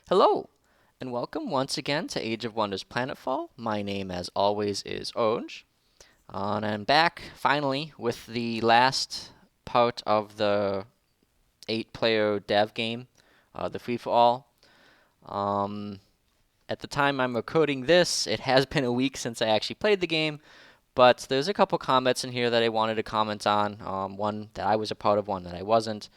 Hello, and welcome once again to Age of Wonders Planetfall. My name, as always, is Orange, and I'm back finally with the last part of the 8-player dev game, the free-for-all. Um, at the time I'm recording this, it has been a week since I actually played the game, but there's a couple comments in here that I wanted to comment on. One that I was a part of, one that I wasn't.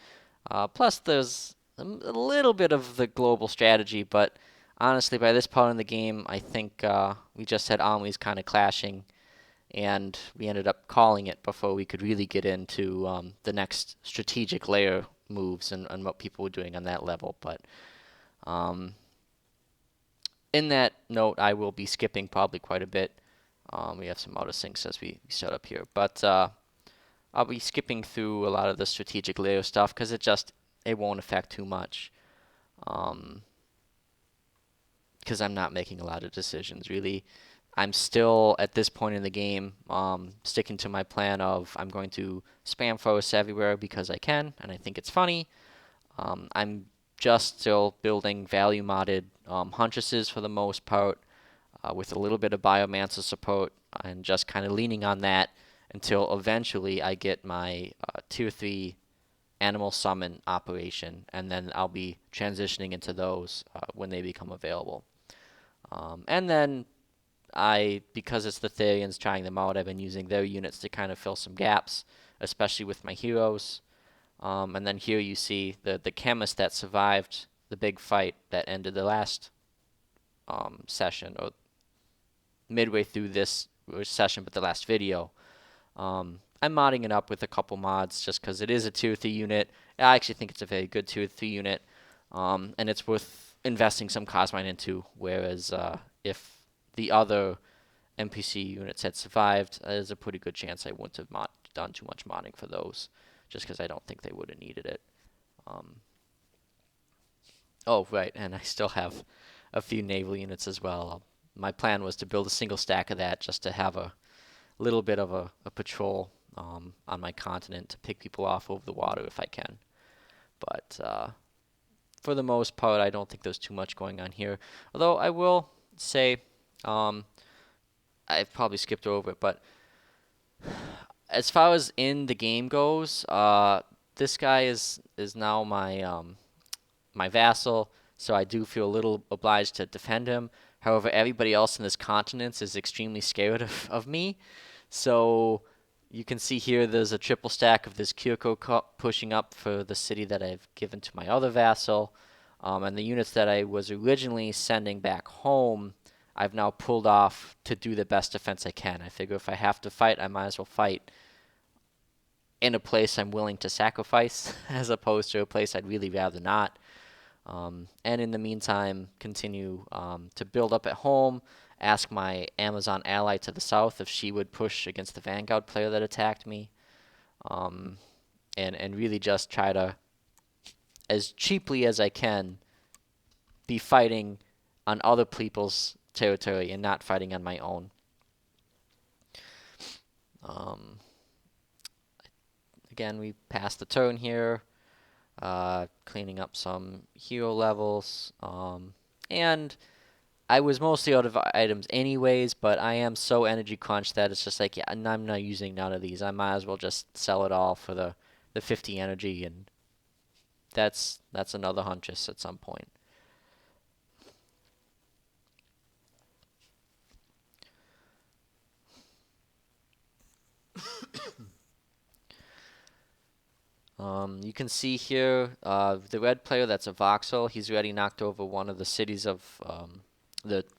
Plus, there's a little bit of the global strategy, but honestly, by this part in the game, I think we just had armies kind of clashing, and we ended up calling it before we could really get into the next strategic layer moves and what people were doing on that level. But um, in that note, I will be skipping probably quite a bit. We have some auto syncs as we set up here, but I'll be skipping through a lot of the strategic layer stuff because it won't affect too much. Um, because I'm not making a lot of decisions really. I'm still at this point in the game sticking to my plan of I'm going to spam forests everywhere because I can and I think it's funny. I'm just still building value modded huntresses for the most part with a little bit of biomancer support and just kind of leaning on that until eventually I get my tier 3 animal summon operation, and then I'll be transitioning into those when they become available. And then because it's the Therians trying them out, I've been using their units to kind of fill some gaps, especially with my heroes. And then here you see the chemist that survived the big fight that ended the last session, or midway through this session, but the last video. I'm modding it up with a couple mods just because it is a tier 3 unit. I actually think it's a very good tier 3 unit, and it's worth investing some Cosmine into, whereas if the other NPC units had survived, there's a pretty good chance I wouldn't have done too much modding for those, just because I don't think they would have needed it. Um, oh, right, and I still have a few naval units as well. My plan was to build a single stack of that just to have a little bit of a patrol on my continent to pick people off over the water if I can. But for the most part, I don't think there's too much going on here. Although I will say, um, I've probably skipped over it, but as far as in the game goes, this guy is now my vassal, so I do feel a little obliged to defend him. However, everybody else in this continent is extremely scared of me. So you can see here there's a triple stack of this Kyoko pushing up for the city that I've given to my other vassal. And the units that I was originally sending back home, I've now pulled off to do the best defense I can. I figure if I have to fight, I might as well fight in a place I'm willing to sacrifice as opposed to a place I'd really rather not. And in the meantime, continue to build up at home. Ask my Amazon ally to the south if she would push against the Vanguard player that attacked me. Um, and really just try to, as cheaply as I can, be fighting on other people's territory and not fighting on my own. Um, again, we passed the turn here. Cleaning up some hero levels. And I was mostly out of items anyways, but I am so energy crunched that it's just like, yeah, I'm not using none of these. I might as well just sell it all for the 50 energy, and that's another huntress at some point. You can see here the red player that's a voxel. He's already knocked over one of the cities of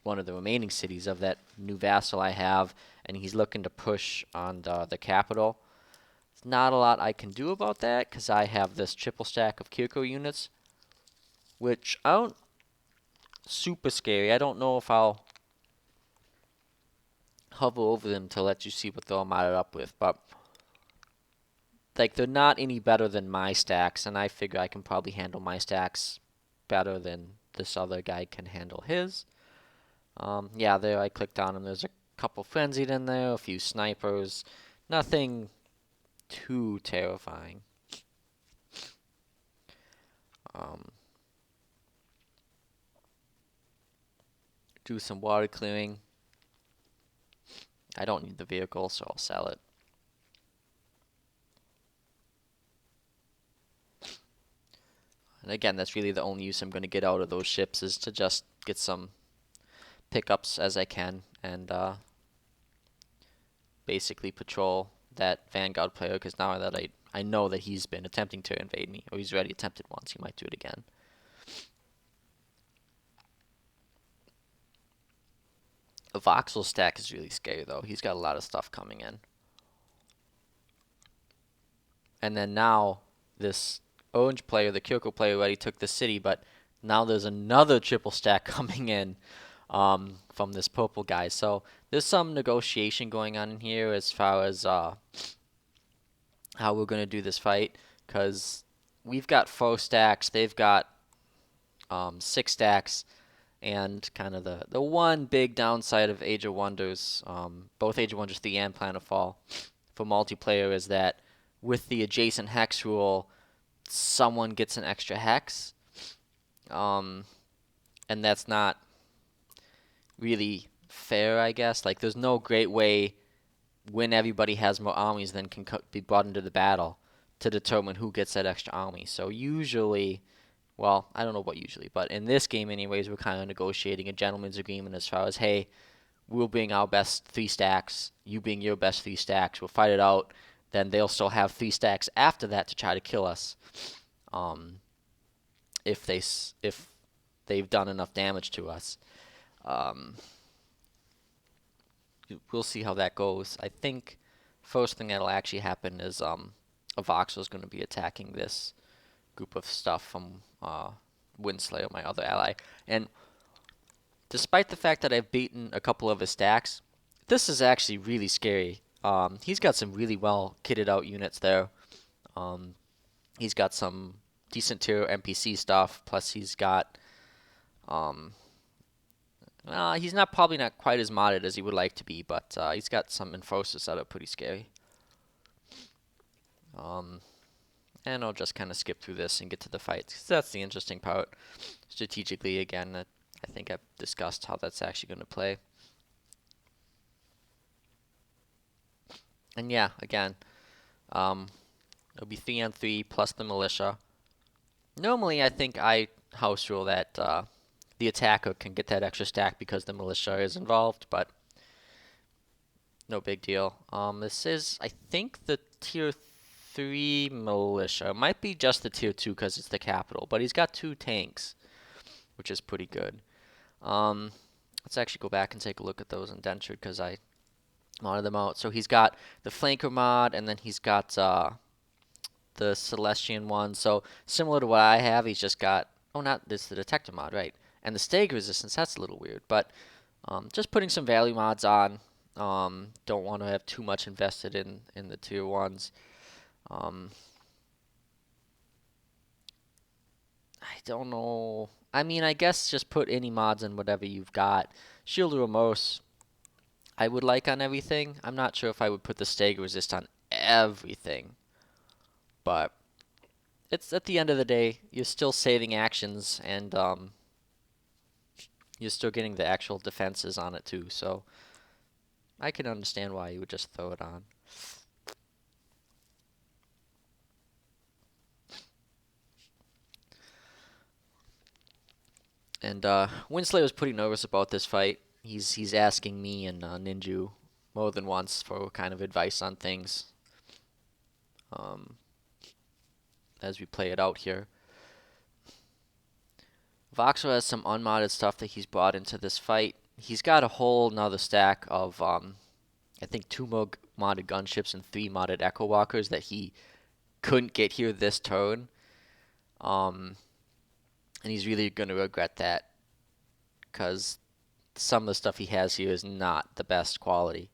one of the remaining cities of that new vassal I have, and he's looking to push on the capital. There's not a lot I can do about that because I have this triple stack of Kirko units, which I don't super scary. I don't know if I'll hover over them to let you see what they're all modded up with, but like they're not any better than my stacks, and I figure I can probably handle my stacks better than this other guy can handle his. Yeah, there I clicked on him. There's a couple frenzied in there, a few snipers. Nothing too terrifying. Um, do some water clearing. I don't need the vehicle, so I'll sell it. And again, that's really the only use I'm going to get out of those ships, is to just get some pickups as I can and basically patrol that Vanguard player, because now that I know that he's been attempting to invade me, or he's already attempted once, he might do it again. The voxel stack is really scary, though. He's got a lot of stuff coming in. And then now, this orange player, the Kyoko player, already took the city, but now there's another triple stack coming in from this purple guy. So there's some negotiation going on in here as far as how we're going to do this fight, because we've got 4 stacks, they've got 6 stacks, and kind of the one big downside of Age of Wonders, both Age of Wonders 3 and Planetfall, for multiplayer is that with the adjacent hex rule, someone gets an extra hex, and that's not really fair, I guess. Like, there's no great way when everybody has more armies than can be brought into the battle to determine who gets that extra army. So usually, well, I don't know what usually, but in this game anyways, we're kind of negotiating a gentleman's agreement as far as, hey, we'll bring our best 3 stacks, you bring your best 3 stacks, we'll fight it out, then they'll still have 3 stacks after that to try to kill us, if they've done enough damage to us. We'll see how that goes. I think first thing that'll actually happen is a Voxel is going to be attacking this group of stuff from Windslayer, my other ally. And despite the fact that I've beaten a couple of his stacks, this is actually really scary. He's got some really well kitted out units there. He's got some decent tier NPC stuff, plus he's got he's probably not quite as modded as he would like to be, but he's got some enforcers that are pretty scary. And I'll just kind of skip through this and get to the fights, 'cause that's the interesting part. Strategically, again, I think I've discussed how that's actually going to play. And yeah, again, it'll be 3-on-3 plus the militia. Normally, I think I house rule that the attacker can get that extra stack because the militia is involved, but no big deal. This is, I think, the tier 3 militia. It might be just the tier 2 because it's the capital, but he's got 2 tanks, which is pretty good. Let's actually go back and take a look at those indentured because I modded them out. So he's got the flanker mod, and then he's got the Celestian one. So similar to what I have, he's just got, oh, not this, the detector mod, right? And the stag resistance, that's a little weird, but just putting some value mods on. Don't want to have too much invested in the tier 1s. I don't know. I mean, I guess just put any mods in whatever you've got. Shield Ramos, I would like on everything. I'm not sure if I would put the stag resist on everything, but it's at the end of the day, you're still saving actions, and you're still getting the actual defenses on it too. So I can understand why you would just throw it on. And Winslayer was pretty nervous about this fight. He's asking me and Ninju more than once for kind of advice on things as we play it out here. Voxel has some unmodded stuff that he's brought into this fight. He's got a whole nother stack of I think 2 more modded gunships and 3 modded Echo Walkers that he couldn't get here this turn. And he's really going to regret that, because some of the stuff he has here is not the best quality.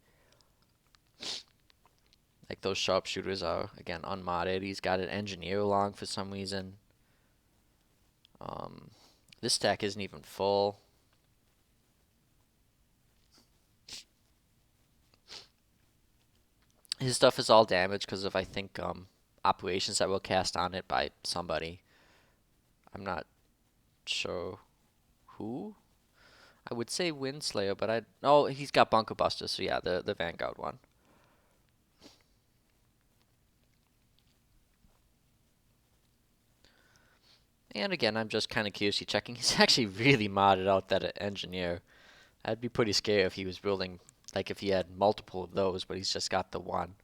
Like those sharpshooters are, again, unmodded. He's got an engineer along for some reason. This stack isn't even full. His stuff is all damaged because of, I think, operations that were cast on it by somebody. I'm not sure who. I would say Windslayer, but oh, he's got Bunker Buster, so yeah, the Vanguard one. And again, I'm just kind of curiously checking. He's actually really modded out that engineer. I'd be pretty scared if he was building, like if he had multiple of those, but he's just got the one.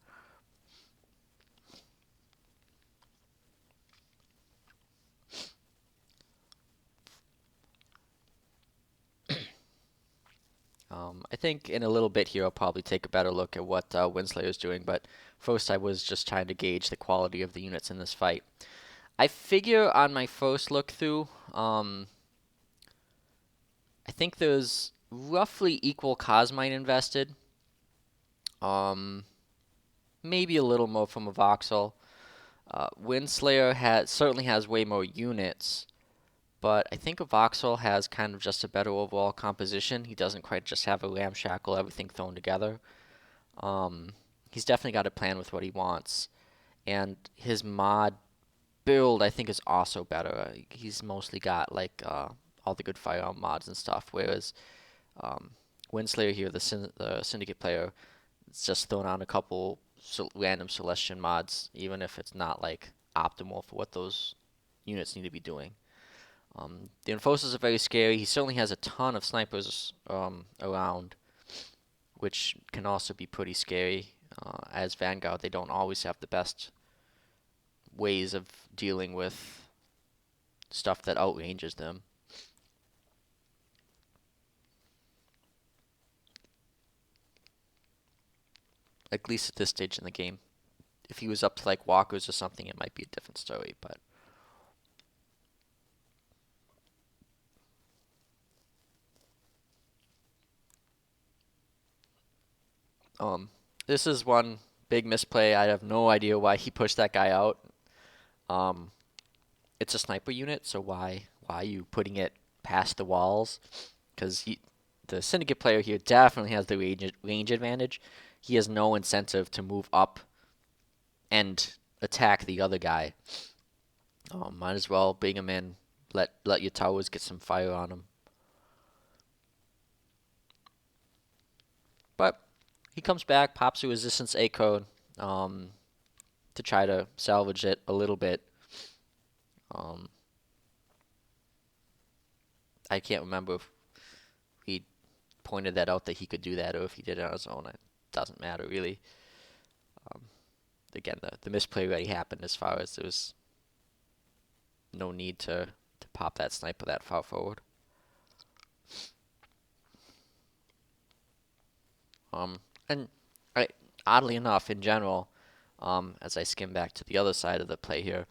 I think in a little bit here I'll probably take a better look at what Winslayer is doing, but first I was just trying to gauge the quality of the units in this fight. I figure on my first look through, I think there's roughly equal Cosmite invested. Um, Maybe a little more from a Voxel. Windslayer certainly has way more units, but I think a Voxel has kind of just a better overall composition. He doesn't quite just have a ramshackle, everything thrown together. Um, he's definitely got a plan with what he wants, and his mod build I think is also better. He's mostly got like all the good firearm mods and stuff, whereas um, Windslayer here, the Syndicate player, it's just thrown on a couple random Celestian mods, even if it's not like optimal for what those units need to be doing. The Enforcers are very scary. He certainly has a ton of snipers around, which can also be pretty scary. As Vanguard, they don't always have the best ways of dealing with stuff that outranges them. At least at this stage in the game. If he was up to like walkers or something, it might be a different story. But um, this is one big misplay. I have no idea why he pushed that guy out. Um, it's a sniper unit, so why are you putting it past the walls? Because the Syndicate player here definitely has the range advantage. He has no incentive to move up and attack the other guy. Might as well bring him in. Let your towers get some fire on him. But he comes back, pops a resistance A code to try to salvage it a little bit. Um, I can't remember if he pointed that out that he could do that or if he did it on his own. It doesn't matter really. Um, Again, the misplay already happened as far as there was no need to pop that sniper that far forward. And I, oddly enough, in general, as I skim back to the other side of the play here,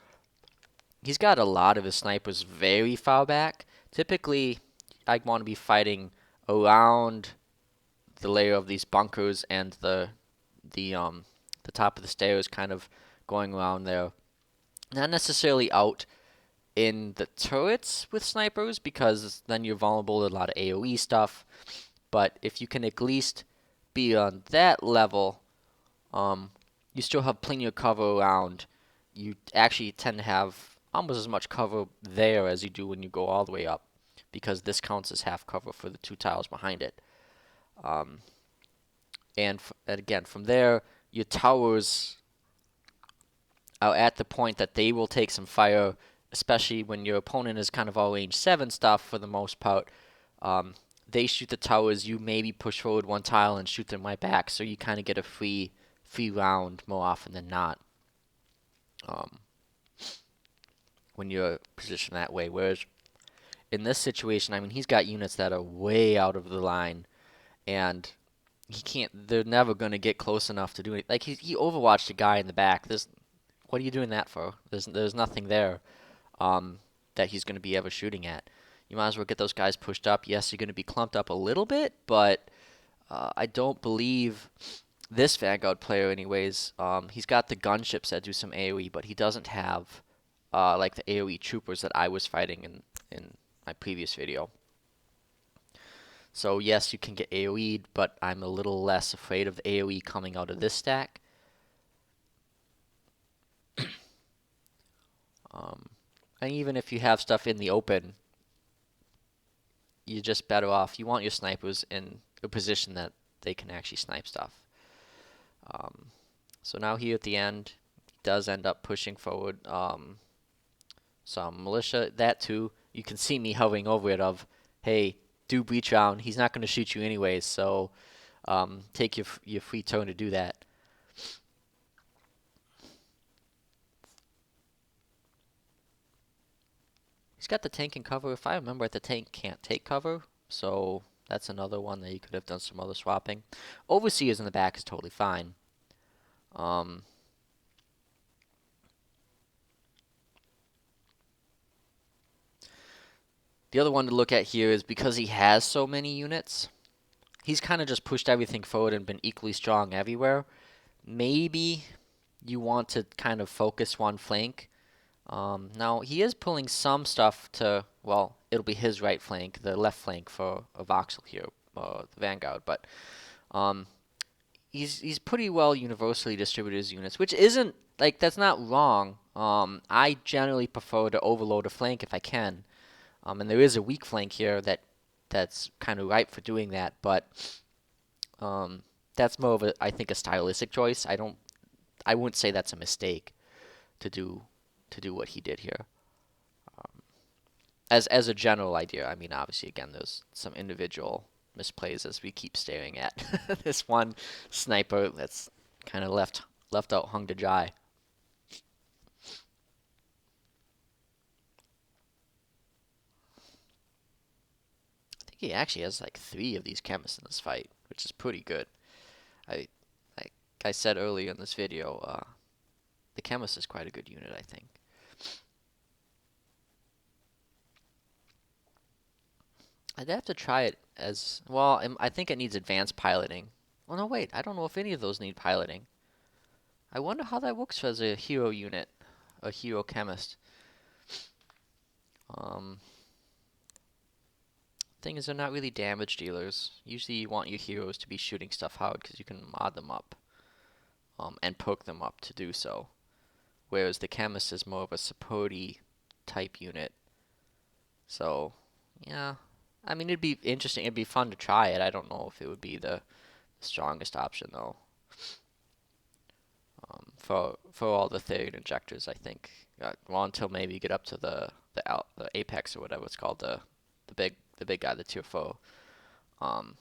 he's got a lot of his snipers very far back. Typically, I want to be fighting around the layer of these bunkers and the top of the stairs, kind of going around there. Not necessarily out in the turrets with snipers because then you're vulnerable to a lot of AoE stuff. But if you can at least be on that level, you still have plenty of cover around. You actually tend to have almost as much cover there as you do when you go all the way up, because this counts as half cover for the two tiles behind it. Um, and again, from there, your towers are at the point that they will take some fire, especially when your opponent is kind of all range 7 stuff for the most part. They shoot the towers, you maybe push forward one tile and shoot them right back, so you kind of get a free round more often than not um, when you're positioned that way. Whereas in this situation, I mean, he's got units that are way out of the line, and he can't. They're never going to get close enough to do it. Like he overwatched a guy in the back. What are you doing that for? There's nothing there that he's going to be ever shooting at. You might as well get those guys pushed up. Yes, you're going to be clumped up a little bit, but I don't believe this Vanguard player, anyways. He's got the gunships that do some AoE, but he doesn't have like the AoE troopers that I was fighting in my previous video. So yes, you can get AoE'd, but I'm a little less afraid of the AoE coming out of this stack. And even if you have stuff in the open, you're just better off. You want your snipers in a position that they can actually snipe stuff. Um, so now here at the end, he does end up pushing forward some militia. That too, you can see me hovering over it of, hey, do breach round. He's not going to shoot you anyways, so take your free turn to do that. He's got the tank in cover. If I remember, the tank can't take cover, so that's another one that you could have done some other swapping. Overseers in the back is totally fine. Um, the other one to look at here is because he has so many units, he's kind of just pushed everything forward and been equally strong everywhere. Maybe you want to kind of focus one flank. Now, he is pulling some stuff to, well, it'll be his right flank, the left flank for a voxel here, the Vanguard, but um, he's pretty well universally distributed his units, which isn't, like, that's not wrong. I generally prefer to overload a flank if I can. And there is a weak flank here that's kind of ripe for doing that, but um, that's more of a, I think, a stylistic choice. I wouldn't say that's a mistake to do what he did here. As a general idea, I mean, obviously, again, there's some individual misplays as we keep staring at this one sniper that's kind of left out hung to dry. I think he actually has like 3 of these chemists in this fight, which is pretty good. I like I said earlier in this video, the chemist is quite a good unit, I think. I'd have to try it as well. I think it needs advanced piloting. Oh no, wait, I don't know if any of those need piloting. I wonder how that works as a hero unit, a hero chemist. Um, thing is, they're not really damage dealers. Usually, you want your heroes to be shooting stuff hard because you can mod them up, and poke them up to do so. Whereas the chemist is more of a supporty type unit. So, yeah. I mean, it'd be interesting. It'd be fun to try it. I don't know if it would be the strongest option though. For all the third injectors, I think. Well, until maybe you get up to the apex or whatever it's called, the big guy, the tier 4. Um,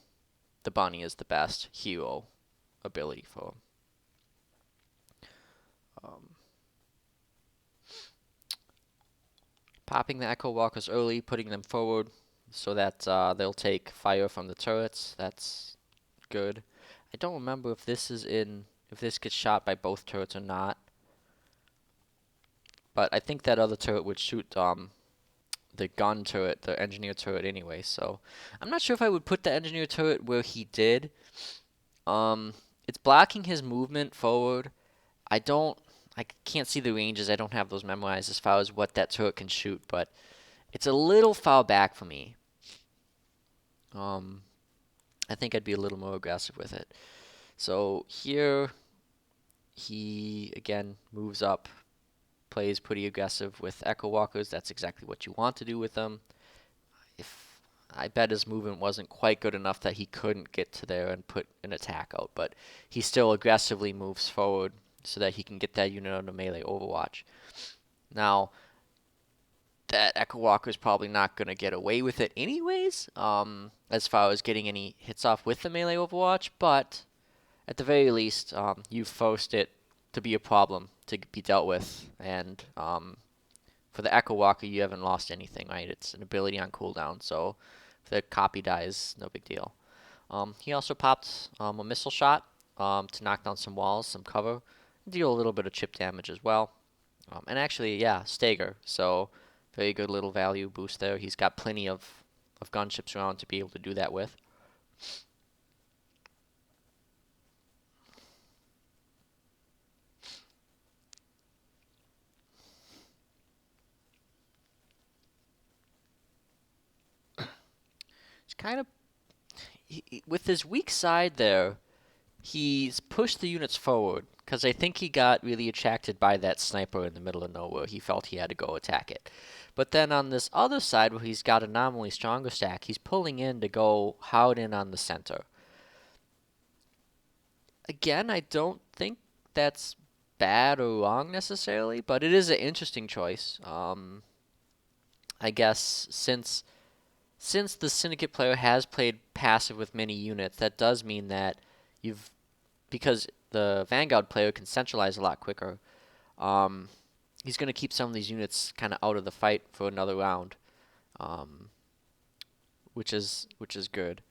the bunny is the best hero ability for him. Um, popping the echo walkers early, putting them forward so that they'll take fire from the turrets. That's good. I don't remember if this gets shot by both turrets or not. But I think that other turret would shoot the gun turret, the engineer turret anyway. So I'm not sure if I would put the engineer turret where he did. Um, it's blocking his movement forward. I don't, I can't see the ranges. I don't have those memorized as far as what that turret can shoot, but it's a little far back for me. Um, I think I'd be a little more aggressive with it. So here he again moves up, plays pretty aggressive with Echo Walkers. That's exactly what you want to do with them. If I bet his movement wasn't quite good enough that he couldn't get to there and put an attack out, but he still aggressively moves forward so that he can get that unit under melee overwatch. Now, that Echo Walker is probably not going to get away with it anyways, as far as getting any hits off with the melee overwatch, but at the very least, you've forced it to be a problem to be dealt with, and for the Echo Walker, you haven't lost anything, right? It's an ability on cooldown, so if the copy dies, no big deal. He also popped a missile shot to knock down some walls, some cover, deal a little bit of chip damage as well. And actually, yeah, stagger, so very good little value boost there. He's got plenty of gunships around to be able to do that with. It's kind of with his weak side there. He's pushed the units forward because I think he got really attracted by that sniper in the middle of nowhere. He felt he had to go attack it. But then on this other side where he's got a nominally stronger stack, he's pulling in to go hard in on the center. Again, I don't think that's bad or wrong necessarily, but it is an interesting choice. I guess since the Syndicate player has played passive with many units, that does mean that you've because the Vanguard player can centralize a lot quicker. Um, he's going to keep some of these units kind of out of the fight for another round, um, which is good.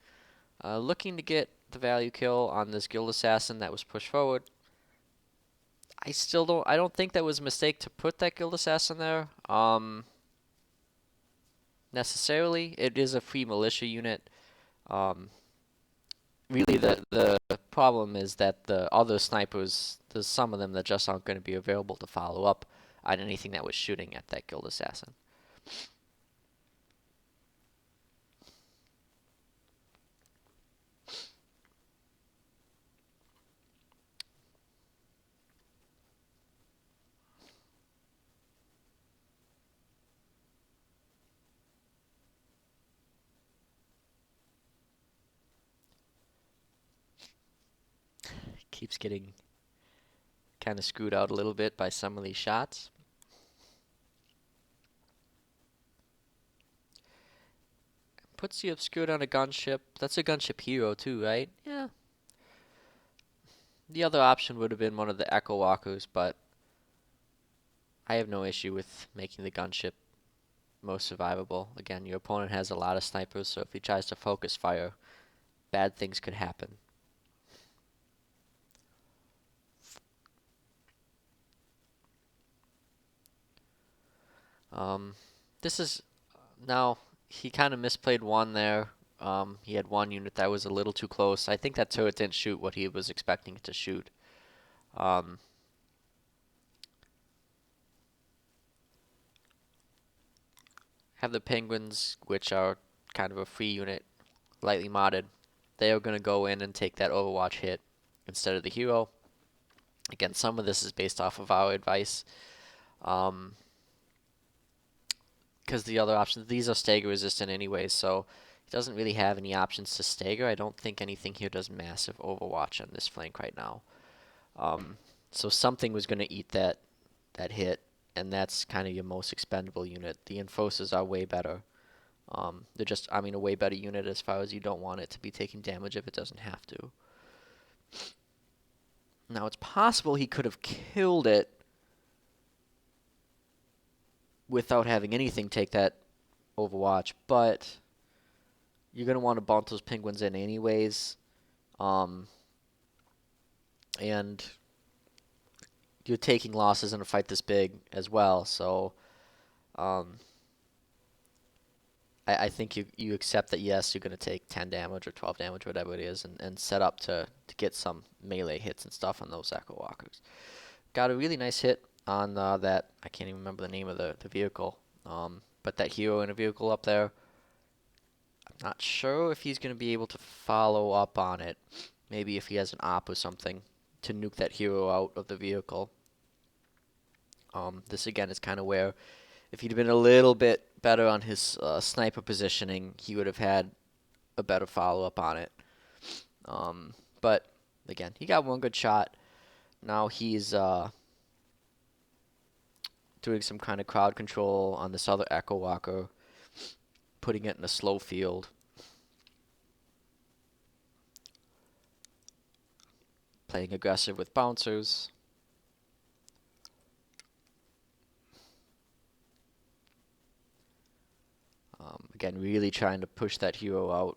Looking to get the value kill on this Guild Assassin that was pushed forward. I don't think that was a mistake to put that Guild Assassin there. Necessarily, it is a free militia unit. Um, really, the problem is that the other snipers, there's some of them that just aren't going to be available to follow up on anything that was shooting at that Guild Assassin. Keeps getting kind of screwed out a little bit by some of these shots. Puts the obscured on a gunship. That's a gunship hero too, right? Yeah. The other option would have been one of the Echo Walkers, but I have no issue with making the gunship most survivable. Again, your opponent has a lot of snipers, so if he tries to focus fire, bad things could happen. Um, this is now he kind of misplayed one there. He had one unit that was a little too close. I think that turret didn't shoot what he was expecting it to shoot. Um, have the penguins, which are kind of a free unit, lightly modded. They are going to go in and take that Overwatch hit instead of the hero. Again, some of this is based off of our advice. Um, because the other options, these are stagger resistant anyways, so he doesn't really have any options to stagger. I don't think anything here does massive Overwatch on this flank right now. Um, so something was going to eat that hit, and that's kind of your most expendable unit. The Enforcers are way better. They're just, I mean, a way better unit as far as you don't want it to be taking damage if it doesn't have to. Now, it's possible he could have killed it without having anything take that Overwatch, but you're going to want to bump those penguins in anyways. Um, and you're taking losses in a fight this big as well, so um, I think you accept that, yes, you're going to take 10 damage or 12 damage, whatever it is, and set up to get some melee hits and stuff on those Echo Walkers. Got a really nice hit on that, I can't even remember the name of the vehicle, but that hero in a vehicle up there, I'm not sure if he's going to be able to follow up on it. Maybe if he has an op or something to nuke that hero out of the vehicle. This again is kind of where if he'd been a little bit better on his sniper positioning, he would have had a better follow up on it. But again, he got one good shot. Now he's doing some kind of crowd control on this other Echo Walker, putting it in a slow field. Playing aggressive with bouncers. Again, really trying to push that hero out.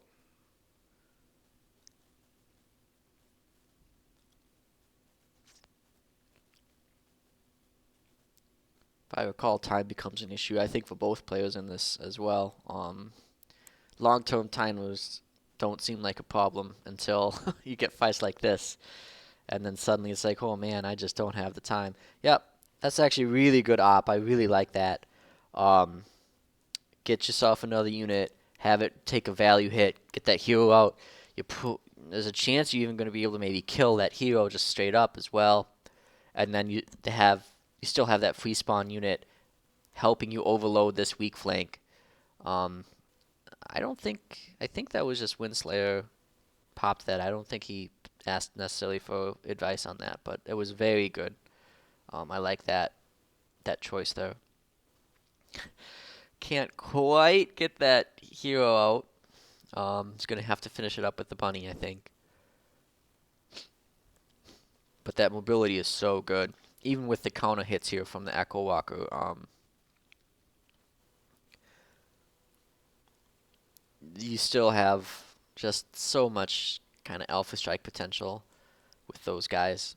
If I recall, time becomes an issue, I think, for both players in this as well. Long-term timers don't seem like a problem until you get fights like this. And then suddenly it's like, oh man, I just don't have the time. Yep, that's actually really good op. I really like that. Um, get yourself another unit, have it take a value hit, get that hero out. You there's a chance you're even going to be able to maybe kill that hero just straight up as well. And then you still have that free spawn unit helping you overload this weak flank. Um, I think that was just Winslayer popped that. I don't think he asked necessarily for advice on that, but it was very good. I like that choice there. Can't quite get that hero out. He's gonna have to finish it up with the bunny, I think. But that mobility is so good, even with the counter hits here from the Echo Walker. You still have just so much kind of alpha strike potential with those guys.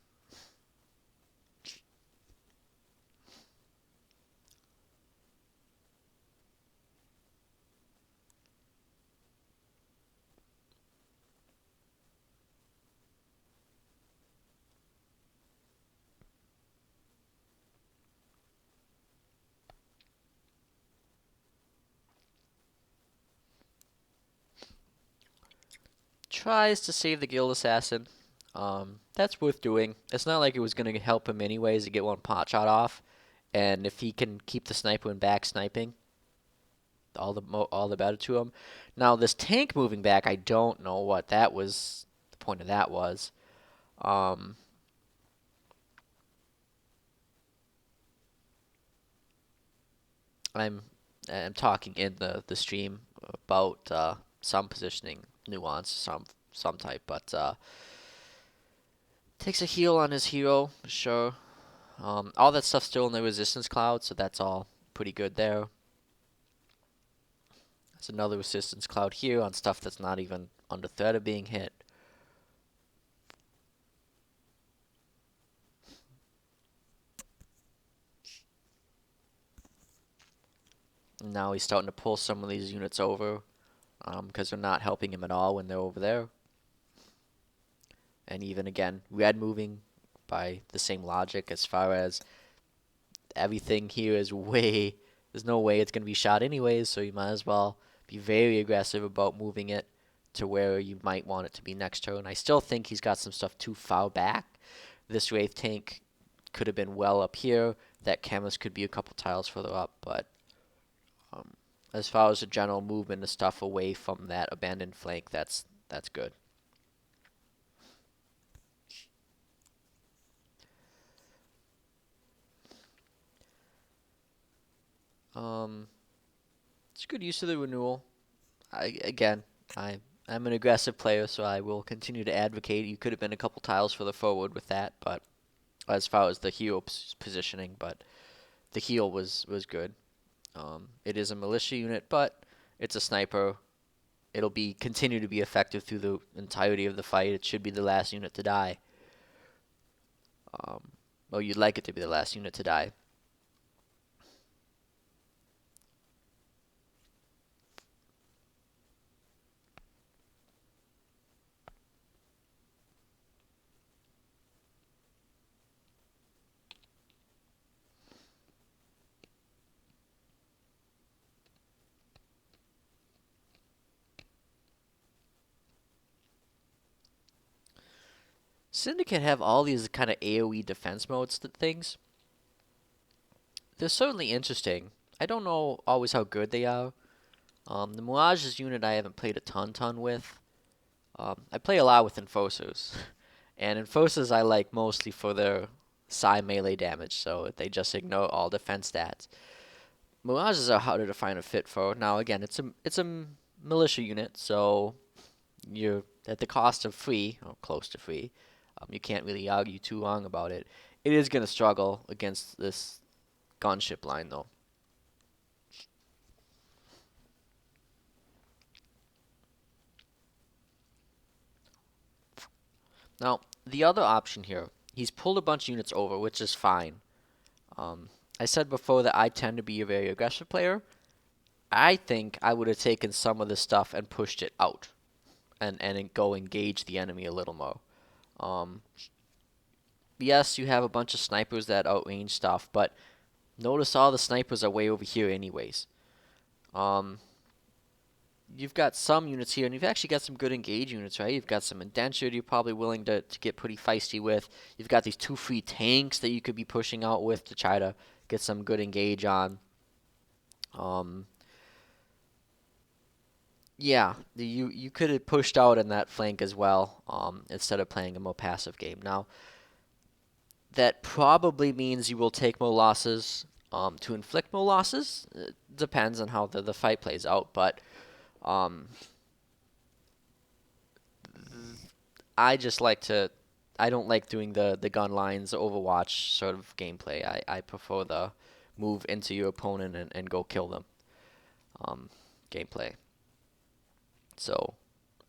Tries to save the Guild Assassin. That's worth doing. It's not like it was going to help him anyways to get one pot shot off. And if he can keep the sniper in back sniping, all the better to him. Now this tank moving back, I don't know what that was. The point of that was. Um, I'm I'm talking in the stream about some positioning nuance, some type, but takes a heal on his hero, sure. All that stuff's still in the resistance cloud, so that's all pretty good there. There's another resistance cloud here on stuff that's not even under threat of being hit. And now he's starting to pull some of these units over because they're not helping him at all when they're over there. And even again, red moving by the same logic as far as everything here is way, there's no way it's going to be shot anyways, so you might as well be very aggressive about moving it to where you might want it to be next turn. I still think he's got some stuff too far back. This Wraith tank could have been well up here. That Chemist could be a couple tiles further up, but um, as far as the general movement of stuff away from that abandoned flank, that's good. Um, it's good use of the renewal. Again, I'm an aggressive player, so I will continue to advocate. You could have been a couple tiles for the forward with that, but as far as the heal positioning, but the heal was good. It is a militia unit, but it's a sniper. It'll be continue to be effective through the entirety of the fight. It should be the last unit to die. Well, you'd like it to be the last unit to die. Syndicate have all these kind of AoE defense modes things. They're certainly interesting. I don't know always how good they are. The Mirage's unit I haven't played a ton with. I play a lot with Enforcers. And Enforcers I like mostly for their psi melee damage, so they just ignore all defense stats. Mirages are harder to find a fit for. Now again, it's a militia unit, so you're at the cost of free, or close to free. You can't really argue too long about it. It is going to struggle against this gunship line, though. Now, the other option here, he's pulled a bunch of units over, which is fine. I said before that I tend to be a very aggressive player. I think I would have taken some of this stuff and pushed it out and go engage the enemy a little more. Um, yes, you have a bunch of snipers that outrange stuff, but notice all the snipers are way over here anyways. Um, you've got some units here, and you've actually got some good engage units, right? You've got some indentured you're probably willing to get pretty feisty with. You've got these 2 free tanks that you could be pushing out with to try to get some good engage on. Um, yeah, you could have pushed out in that flank as well, instead of playing a more passive game. Now, that probably means you will take more losses. To inflict more losses, it depends on how the fight plays out, but um, I just like to. I don't like doing the gun lines Overwatch sort of gameplay. I prefer the move into your opponent and go kill them um, gameplay. So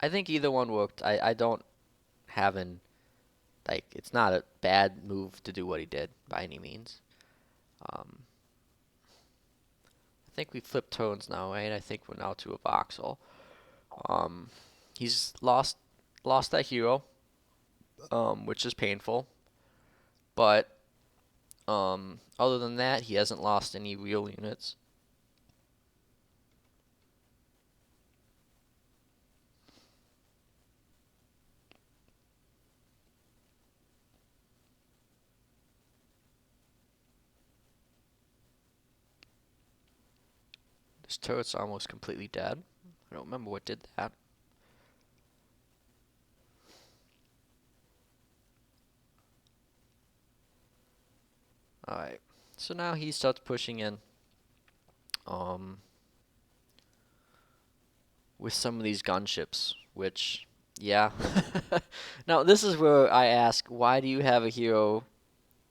I think either one worked. I don't have an like it's not a bad move to do what he did by any means. Um, I think we flipped tones now, right? I think we're now to a voxel. Um, he's lost that hero, which is painful. But other than that, he hasn't lost any real units. This turret's almost completely dead. I don't remember what did that. Alright. So now he starts pushing in um, with some of these gunships, which, yeah. Now, this is where I ask, why do you have a hero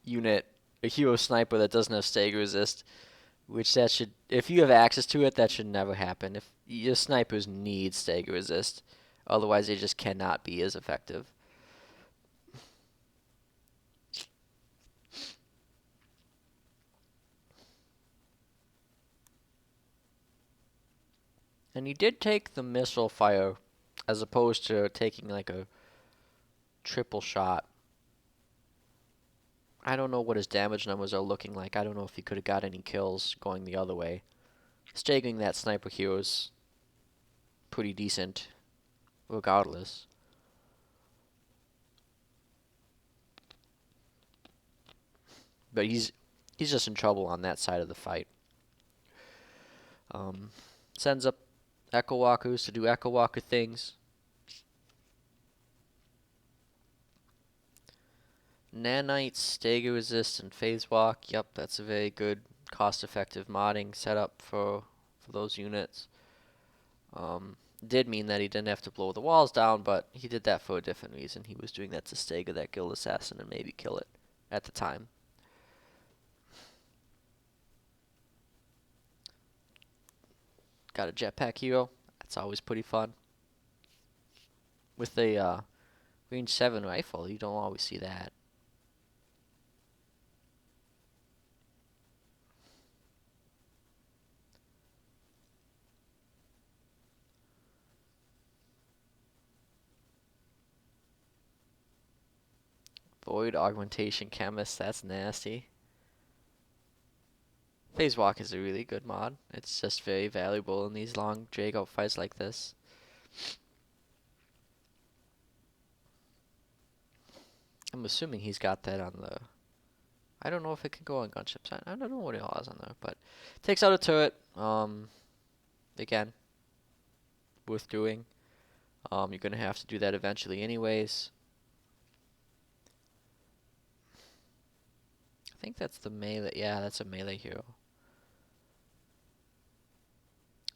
unit, a hero sniper that doesn't have stagger resist? Which that should, if you have access to it, that should never happen. If your snipers need stagger resist, otherwise they just cannot be as effective. And he did take the missile fire as opposed to taking like a triple shot. I don't know what his damage numbers are looking like. I don't know if he could have got any kills going the other way. Staggering that sniper hero is pretty decent, regardless. But he's just in trouble on that side of the fight. Um, Sends up Echo Walkers to do Echo Walker things. Nanites, Stagger Resist, and Phase Walk. Yep, that's a very good cost-effective modding setup for those units. Did mean that he didn't have to blow the walls down, but he did that for a different reason. He was doing that to stagger that guild assassin and maybe kill it at the time. Got a jetpack hero. That's always pretty fun. With a range 7 rifle, you don't always see that. Void Augmentation Chemist, that's nasty. Phase Walk is a really good mod. It's just very valuable in these long drag-out fights like this. I'm assuming he's got that on the... I don't know if it can go on gunships. I don't know what it has on there, but takes out a turret. Again, worth doing. You're gonna have to do that eventually, anyways. I think that's the melee. Yeah, that's a melee hero.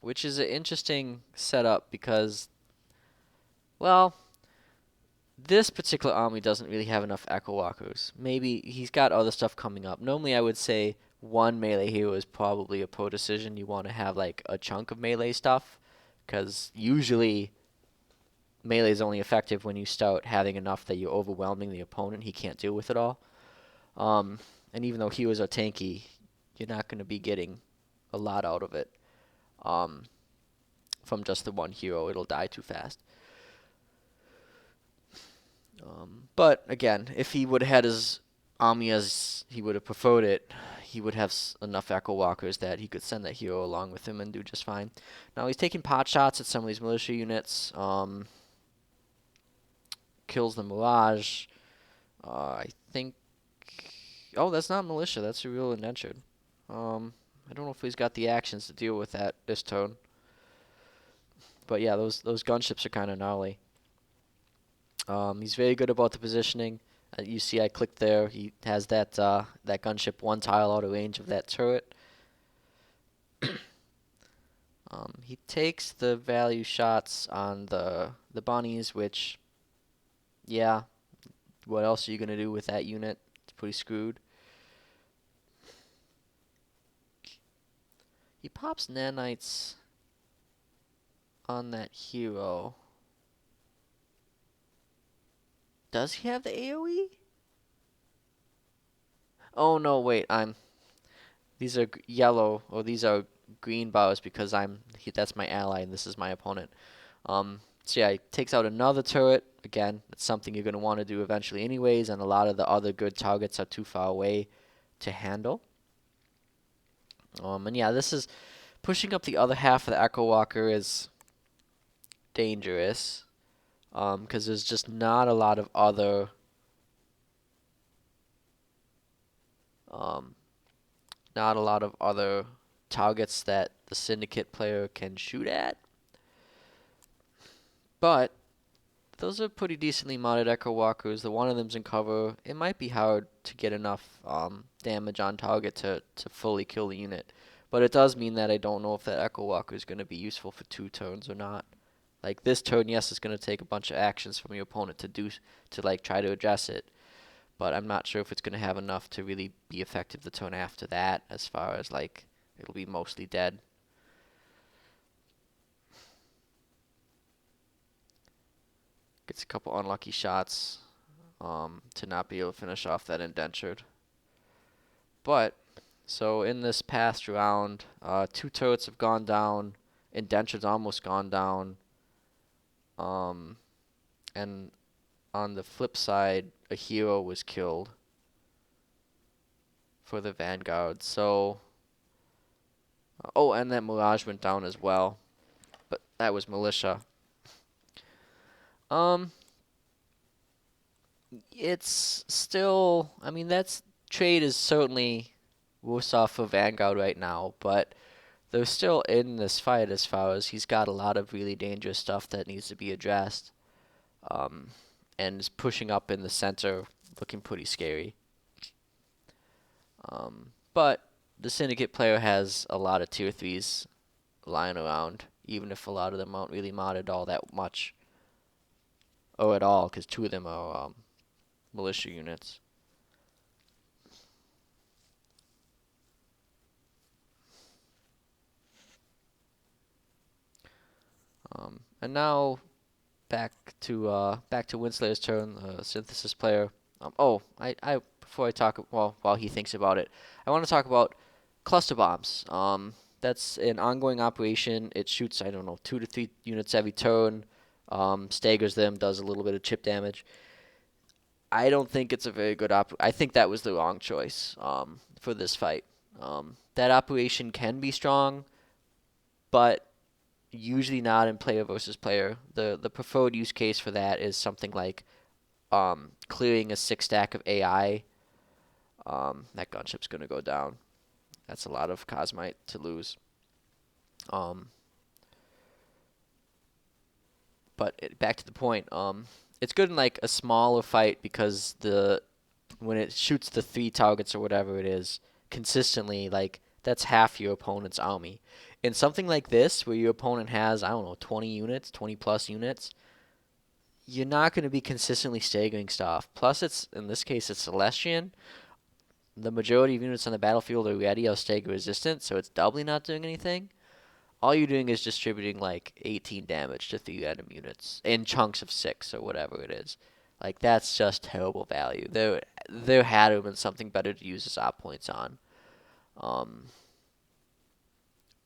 Which is an interesting setup because, well, this particular army doesn't really have enough Echo Walkers. Maybe he's got other stuff coming up. Normally, I would say one melee hero is probably a pro decision. You want to have like a chunk of melee stuff because usually melee is only effective when you start having enough that you're overwhelming the opponent. He can't deal with it all. Um, and even though heroes are tanky, you're not going to be getting a lot out of it um, from just the one hero. It'll die too fast. But again, if he would have had his army as he would have preferred it, he would have enough Echo Walkers that he could send that hero along with him and do just fine. Now he's taking pot shots at some of these militia units. Kills the Mirage. I think. Oh, that's not militia. That's a real indentured. I don't know if he's got the actions to deal with that this turn. But yeah, those gunships are kind of gnarly. He's very good about the positioning. You see, I clicked there. He has that that gunship one tile out of range of that turret. He takes the value shots on the bunnies, which, yeah, what else are you gonna do with that unit? It's pretty screwed. He pops nanites on that hero. Does he have the AoE? Oh no, wait, these are yellow, or these are green bars because that's my ally and this is my opponent. So yeah, he takes out another turret. Again, it's something you're going to want to do eventually anyways, and a lot of the other good targets are too far away to handle. And yeah, this is pushing up the other half of the Echo Walker is dangerous, because there's just not a lot of other um, targets that the Syndicate player can shoot at. But those are pretty decently modded Echo Walkers. The one of them's in cover. It might be hard to get enough damage on target to fully kill the unit. But it does mean that I don't know if that Echo Walker is going to be useful for 2 turns or not. Like this turn, yes, it's going to take a bunch of actions from your opponent to like try to address it. But I'm not sure if it's going to have enough to really be effective the turn after that, as far as like it'll be mostly dead. Gets a couple unlucky shots to not be able to finish off that indentured. But, so in this past round, 2 turrets have gone down, indentured's almost gone down, and on the flip side, a hero was killed for the Vanguard. So, oh, and that Mirage went down as well, but that was militia. Um, it's still, I mean, that's trade is certainly worse off for Vanguard right now, but they're still in this fight as far as he's got a lot of really dangerous stuff that needs to be addressed, and is pushing up in the center, looking pretty scary. But the Syndicate player has a lot of tier 3s lying around, even if a lot of them aren't really modded all that much, or at all, because 2 of them are militia units. And now back to Winslayer's turn, synthesis player. I before I talk, well, while he thinks about it, I want to talk about cluster bombs. That's an ongoing operation. It shoots, I don't know, 2 to 3 units every turn, staggers them, does a little bit of chip damage. I don't think it's a very good I think that was the wrong choice for this fight. That operation can be strong, but usually not in player versus player. The preferred use case for that is something like clearing a 6 stack of AI. That gunship's going to go down. That's a lot of Cosmite to lose. But back to the point. It's good in like a smaller fight because when it shoots the 3 targets or whatever it is consistently, like that's half your opponent's army. In something like this, where your opponent has, I don't know, 20 units, 20 plus units, you're not going to be consistently staggering stuff. Plus, in this case, it's Celestian. The majority of units on the battlefield already are stagger resistant, so it's doubly not doing anything. All you're doing is distributing like 18 damage to 3 random units in chunks of 6 or whatever it is. Like, that's just terrible value. There had to have been something better to use his op points on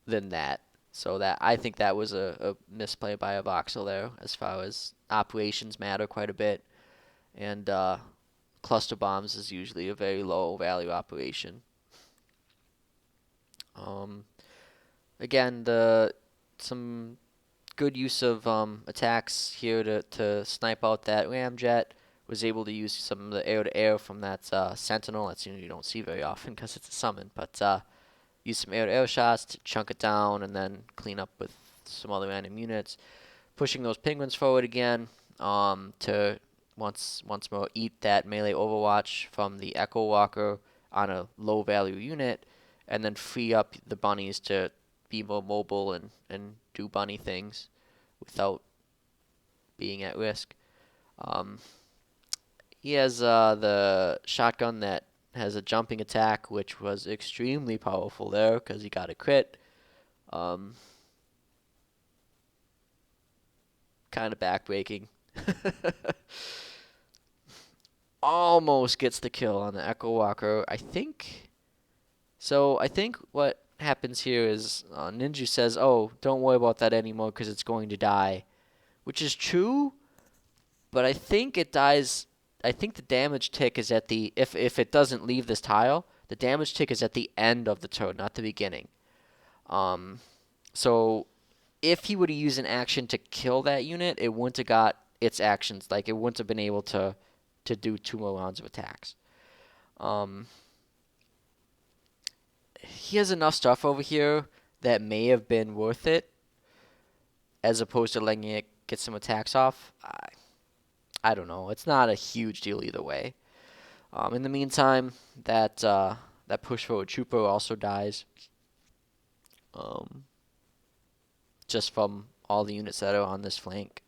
than that. So I think that was a misplay by a voxel there, as far as operations matter quite a bit, and cluster bombs is usually a very low value operation. Um, Again, the some good use of attacks here to snipe out that ramjet. Was able to use some of the air-to-air from that sentinel. That's you don't see very often because it's a summon, but use some air-to-air shots to chunk it down and then clean up with some other random units. Pushing those penguins forward again to once more eat that melee overwatch from the Echo Walker on a low value unit, and then free up the bunnies to be more mobile and do bunny things without being at risk. Um, he has the shotgun that has a jumping attack, which was extremely powerful there because he got a crit. Um, kind of backbreaking. Almost gets the kill on the Echo Walker. I think so. I think what happens here is Ninja says, "Oh, don't worry about that anymore because it's going to die," which is true. But I think it dies. I think the damage tick is at the if it doesn't leave this tile, the damage tick is at the end of the turn, not the beginning. Um, so if he would have used an action to kill that unit, it wouldn't have got its actions. Like it wouldn't have been able to do 2 more rounds of attacks. Um, he has enough stuff over here that may have been worth it, as opposed to letting it get some attacks off. I don't know. It's not a huge deal either way. In the meantime, that push forward trooper also dies. Um, just from all the units that are on this flank.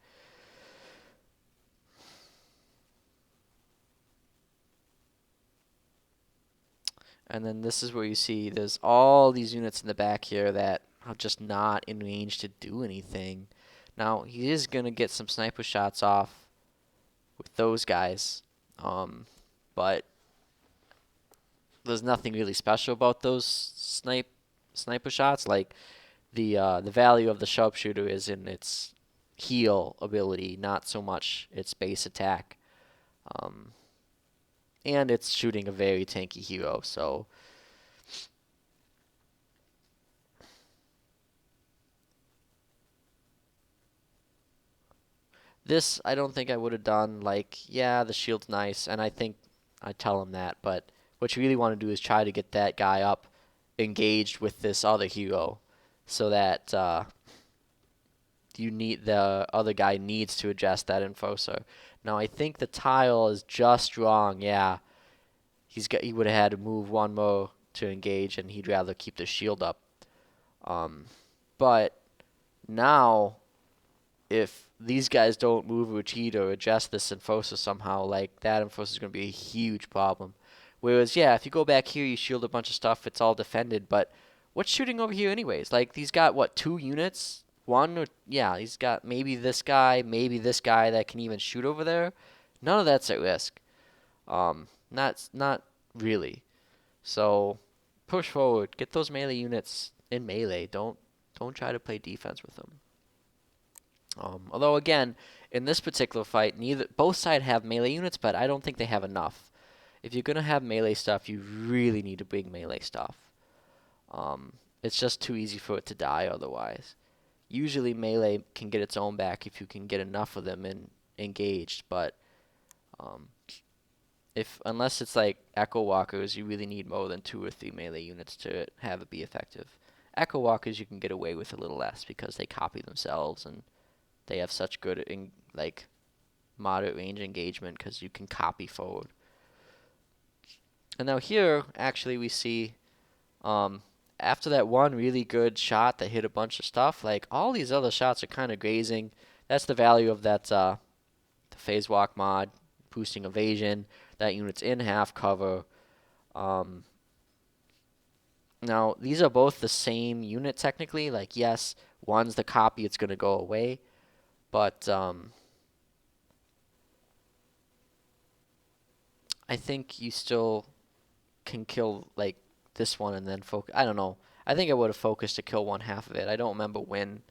And then this is where you see there's all these units in the back here that are just not in range to do anything. Now, he is going to get some sniper shots off with those guys, but there's nothing really special about those sniper shots. Like, the value of the sharpshooter is in its heal ability, not so much its base attack. Um, and it's shooting a very tanky hero, so this I don't think I would have done. Like, yeah, the shield's nice, and I think I tell him that, but what you really want to do is try to get that guy up engaged with this other hero so that the other guy needs to adjust that enforcer. Now I think the tile is just wrong. Yeah, he would have had to move one more to engage, and he'd rather keep the shield up. Um, but now if these guys don't move or cheat or adjust this enforcer somehow, like that enforcer is going to be a huge problem. Whereas, yeah, if you go back here, you shield a bunch of stuff, it's all defended. But what's shooting over here, anyways? Like he's got what 2 units? One or yeah, he's got maybe this guy that can even shoot over there. None of that's at risk. Not really. So push forward, get those melee units in melee. Don't try to play defense with them. Although again, in this particular fight, both sides have melee units, but I don't think they have enough. If you're gonna have melee stuff, you really need to bring melee stuff. It's just too easy for it to die otherwise. Usually melee can get its own back if you can get enough of them engaged, but um, if unless it's like Echo Walkers, you really need more than 2 or 3 melee units to have it be effective. Echo Walkers you can get away with a little less because they copy themselves and they have such good like moderate range engagement because you can copy forward. And now here, actually, we see after that one really good shot that hit a bunch of stuff, like all these other shots are kind of grazing. That's the value of that the phase walk mod, boosting evasion. That unit's in half cover. Um, Now these are both the same unit technically. Like yes, one's the copy; it's gonna go away, but I think you still can kill like this one and then focus. I don't know. I think I would have focused to kill one half of it. I don't remember when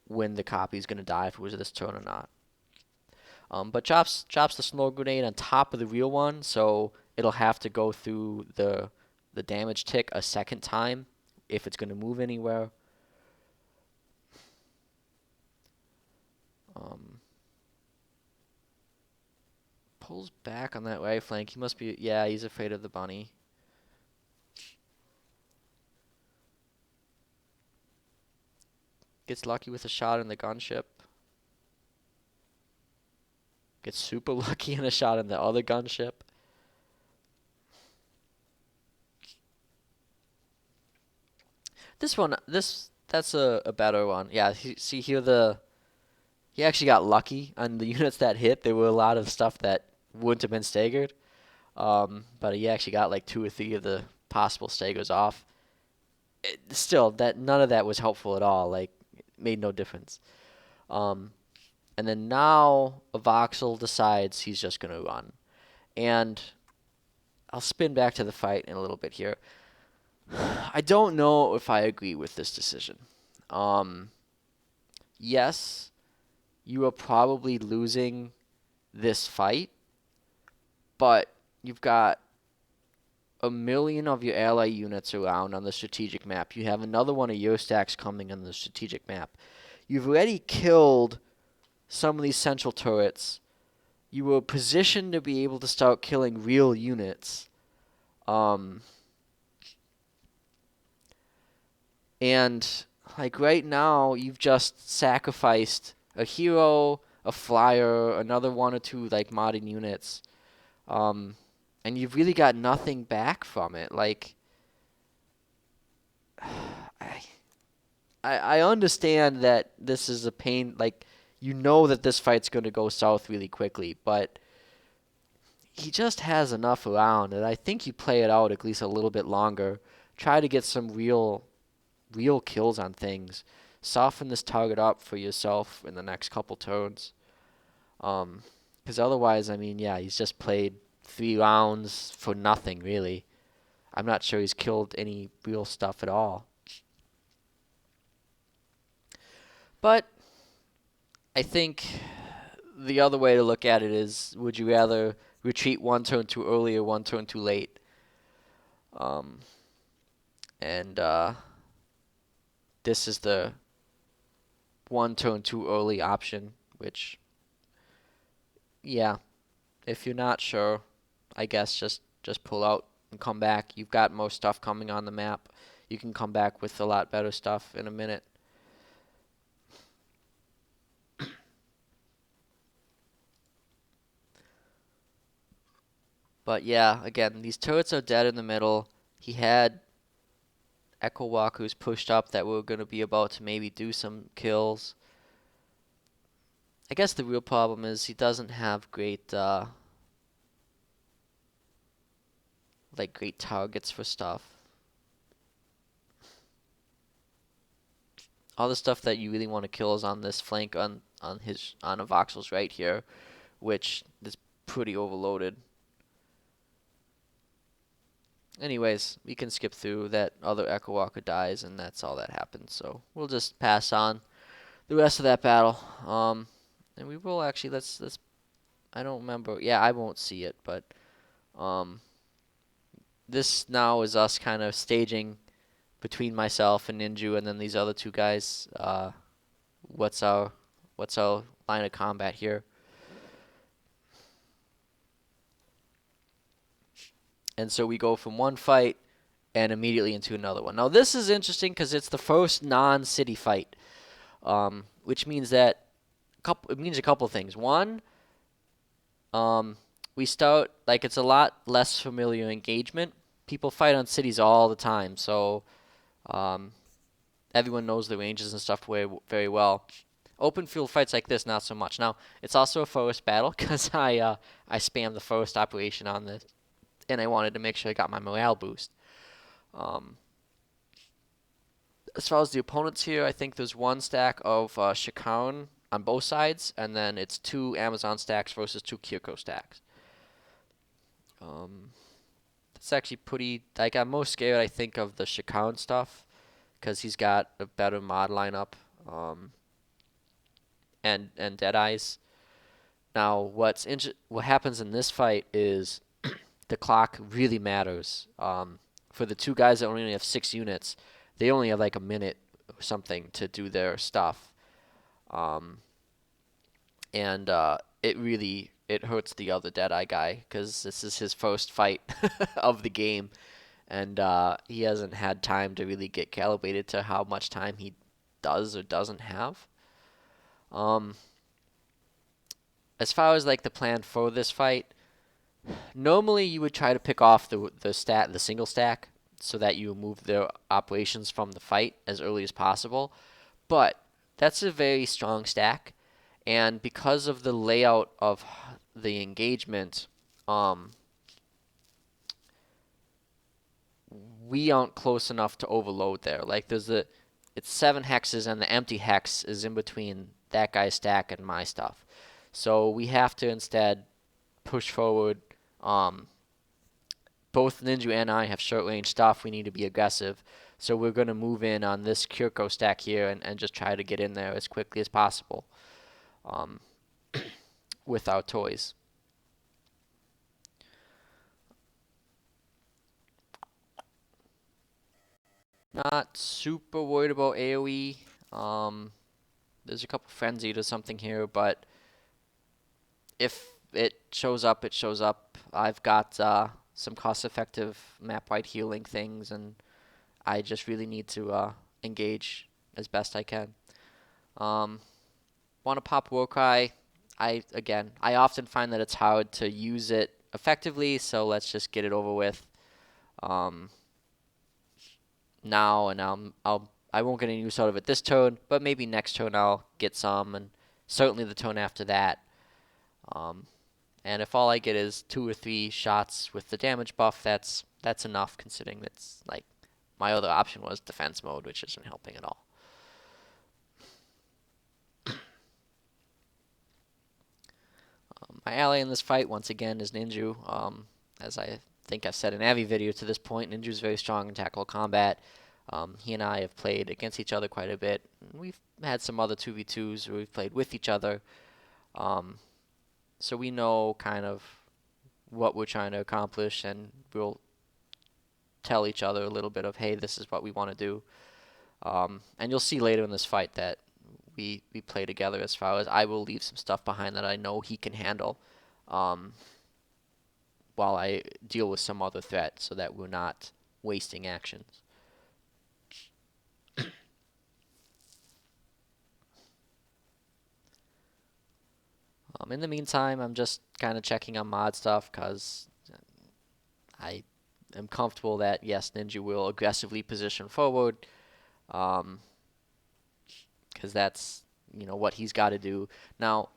the copy is gonna die if it was this turn or not. But drops the snow grenade on top of the real one, so it'll have to go through the the damage tick a second time if it's going to move anywhere. Pulls back on that right flank. He must be, yeah, he's afraid of the bunny. Gets lucky with a shot in the gunship. Gets super lucky in a shot in the other gunship. This one, that's a better one. Yeah, see here he actually got lucky on the units that hit. There were a lot of stuff that wouldn't have been staggered. But he actually got like 2 or 3 of the possible staggers off. Still, that none of that was helpful at all. Like, it made no difference. Um, and then now a voxel decides he's just gonna run. And I'll spin back to the fight in a little bit here. I don't know if I agree with this decision. Yes, you are probably losing this fight, but you've got a million of your ally units around on the strategic map. You have another one of your stacks coming on the strategic map. You've already killed some of these central turrets. You were positioned to be able to start killing real units. And like right now, you've just sacrificed a hero, a flyer, another 1 or 2 like modding units. And you've really got nothing back from it. Like, I understand that this is a pain. Like, you know that this fight's going to go south really quickly, but he just has enough around, and I think you play it out at least a little bit longer. Try to get some real kills on things. Soften this target up for yourself in the next couple turns. Because otherwise, I mean, yeah, he's just played 3 rounds for nothing, really. I'm not sure he's killed any real stuff at all. But I think the other way to look at it is, would you rather retreat 1 turn too early or 1 turn too late? And this is the 1 turn too early option, which, yeah, if you're not sure, I guess just pull out and come back. You've got more stuff coming on the map. You can come back with a lot better stuff in a minute. But yeah, again, these turrets are dead in the middle. He had Echo Walkers pushed up that were going to be about to maybe do some kills. I guess the real problem is he doesn't have great great targets for stuff. All the stuff that you really want to kill is on this flank on a Voxel's right here, which is pretty overloaded. Anyways, we can skip through that. Other Echo Walker dies, and that's all that happens. So we'll just pass on the rest of that battle. And we will actually let's. I don't remember. Yeah, I won't see it, but this now is us kind of staging between myself and Ninju, and then these other 2 guys. What's our line of combat here? And so we go from one fight and immediately into another one. Now this is interesting because it's the first non-city fight, which means that it means a couple of things. One, we start like it's a lot less familiar engagement. People fight on cities all the time, so everyone knows the ranges and stuff very well. Open field fights like this, not so much. Now it's also a forest battle because I spammed the forest operation on this, and I wanted to make sure I got my morale boost. As far as the opponents here, I think there's 1 stack of Shikaun on both sides, and then it's 2 Amazon stacks versus 2 Kirko stacks. That's actually pretty. Like, I'm most scared, I think, of the Shikaun stuff because he's got a better mod lineup, and Deadeyes. Now, what happens in this fight is the clock really matters. for the two guys that only have 6 units, they only have like a minute or something to do their stuff. Um, and it hurts the other Deadeye guy because this is his first fight of the game, and he hasn't had time to really get calibrated to how much time he does or doesn't have. Um, as far as like the plan for this fight, normally you would try to pick off the single stack so that you move their operations from the fight as early as possible. But that's a very strong stack, and because of the layout of the engagement, um, we aren't close enough to overload there. Like it's 7 hexes, and the empty hex is in between that guy's stack and my stuff. So we have to instead push forward. Um, Both Ninja and I have short range stuff. We need to be aggressive. So we're going to move in on this Kyoko stack here and just try to get in there as quickly as possible um, with our toys. Not super worried about AoE. There's a couple frenzied or something here, but if it shows up, it shows up. I've got some cost-effective map-wide healing things, and I just really need to engage as best I can. Um, Want to pop Warcry. I often find that it's hard to use it effectively, so let's just get it over with um, now, and I won't get any use out of it this turn, but maybe next turn I'll get some, and certainly the turn after that. Um, and if all I get is 2 or 3 shots with the damage buff, that's enough, considering that's like my other option was defense mode, which isn't helping at all. My ally in this fight, once again, is Ninju. As I think I've said in every video to this point, Ninju's very strong in tactical combat. He and I have played against each other quite a bit. We've had some other 2v2s where we've played with each other. So we know kind of what we're trying to accomplish, and we'll tell each other a little bit of, hey, this is what we want to do. And you'll see later in this fight that we play together as far as I will leave some stuff behind that I know he can handle while I deal with some other threat so that we're not wasting actions. In the meantime, I'm just kind of checking on mod stuff because I am comfortable that, yes, Ninja will aggressively position forward because that's, what he's got to do. Now,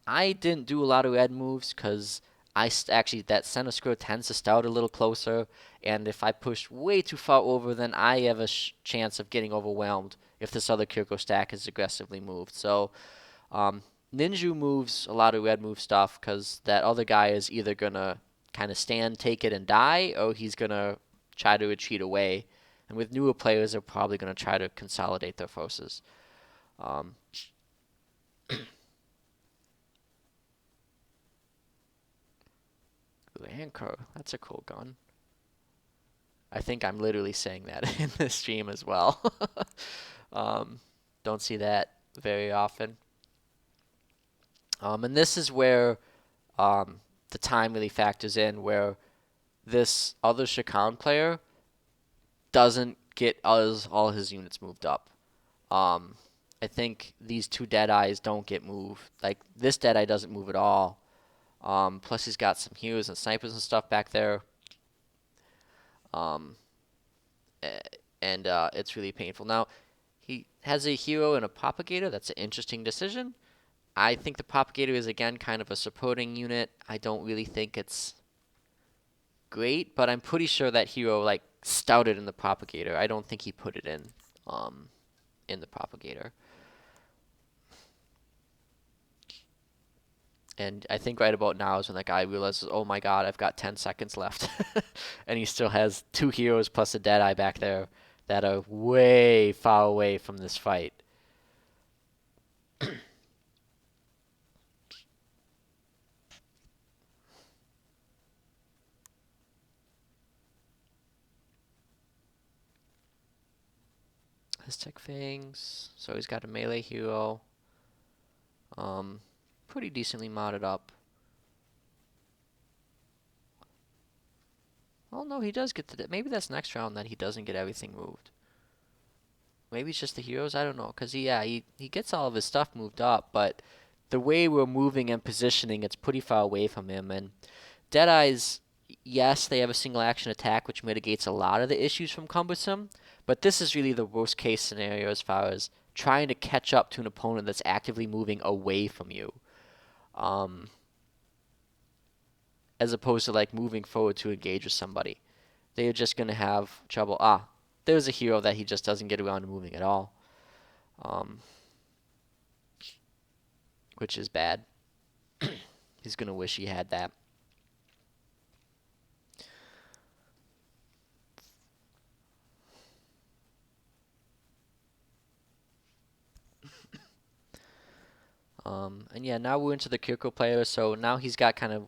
I didn't do a lot of red moves because actually that center square tends to start a little closer, and if I push way too far over, then I have a chance of getting overwhelmed if this other Kyoko stack is aggressively moved. So um, Ninju moves a lot of red move stuff because that other guy is either gonna kind of stand, take it, and die, or he's gonna try to retreat away. And with newer players, they're probably gonna try to consolidate their forces. Um, Anchor, that's a cool gun. I think I'm literally saying that in the stream as well. um, don't see that very often. And this is where the time really factors in, where this other Shakan player doesn't get all his units moved up. I think these two Deadeyes don't get moved. Like, this Deadeye doesn't move at all. Plus, he's got some heroes and snipers and stuff back there. Um, and it's really painful. Now, he has a hero and a propagator. That's an interesting decision. I think the propagator is, again, kind of a supporting unit. I don't really think it's great, but I'm pretty sure that hero, like, started in the propagator. I don't think he put it in the propagator. And I think right about now is when that guy realizes, oh my god, I've got 10 seconds left. And he still has 2 heroes plus a Deadeye back there that are way far away from this fight. Aztec Fangs. So he's got a melee hero. Um, Pretty decently modded up. Oh no, he does get the. Maybe that's next round that he doesn't get everything moved. Maybe it's just the heroes. I don't know, cause he gets all of his stuff moved up, but the way we're moving and positioning, it's pretty far away from him. And Deadeyes, yes, they have a single action attack, which mitigates a lot of the issues from cumbersome. But this is really the worst case scenario as far as trying to catch up to an opponent that's actively moving away from you. Um, as opposed to like moving forward to engage with somebody. They are just going to have trouble. There's a hero that he just doesn't get around to moving at all, um, which is bad. He's going to wish he had that. And yeah, now we're into the Kiriko player, so now he's got kind of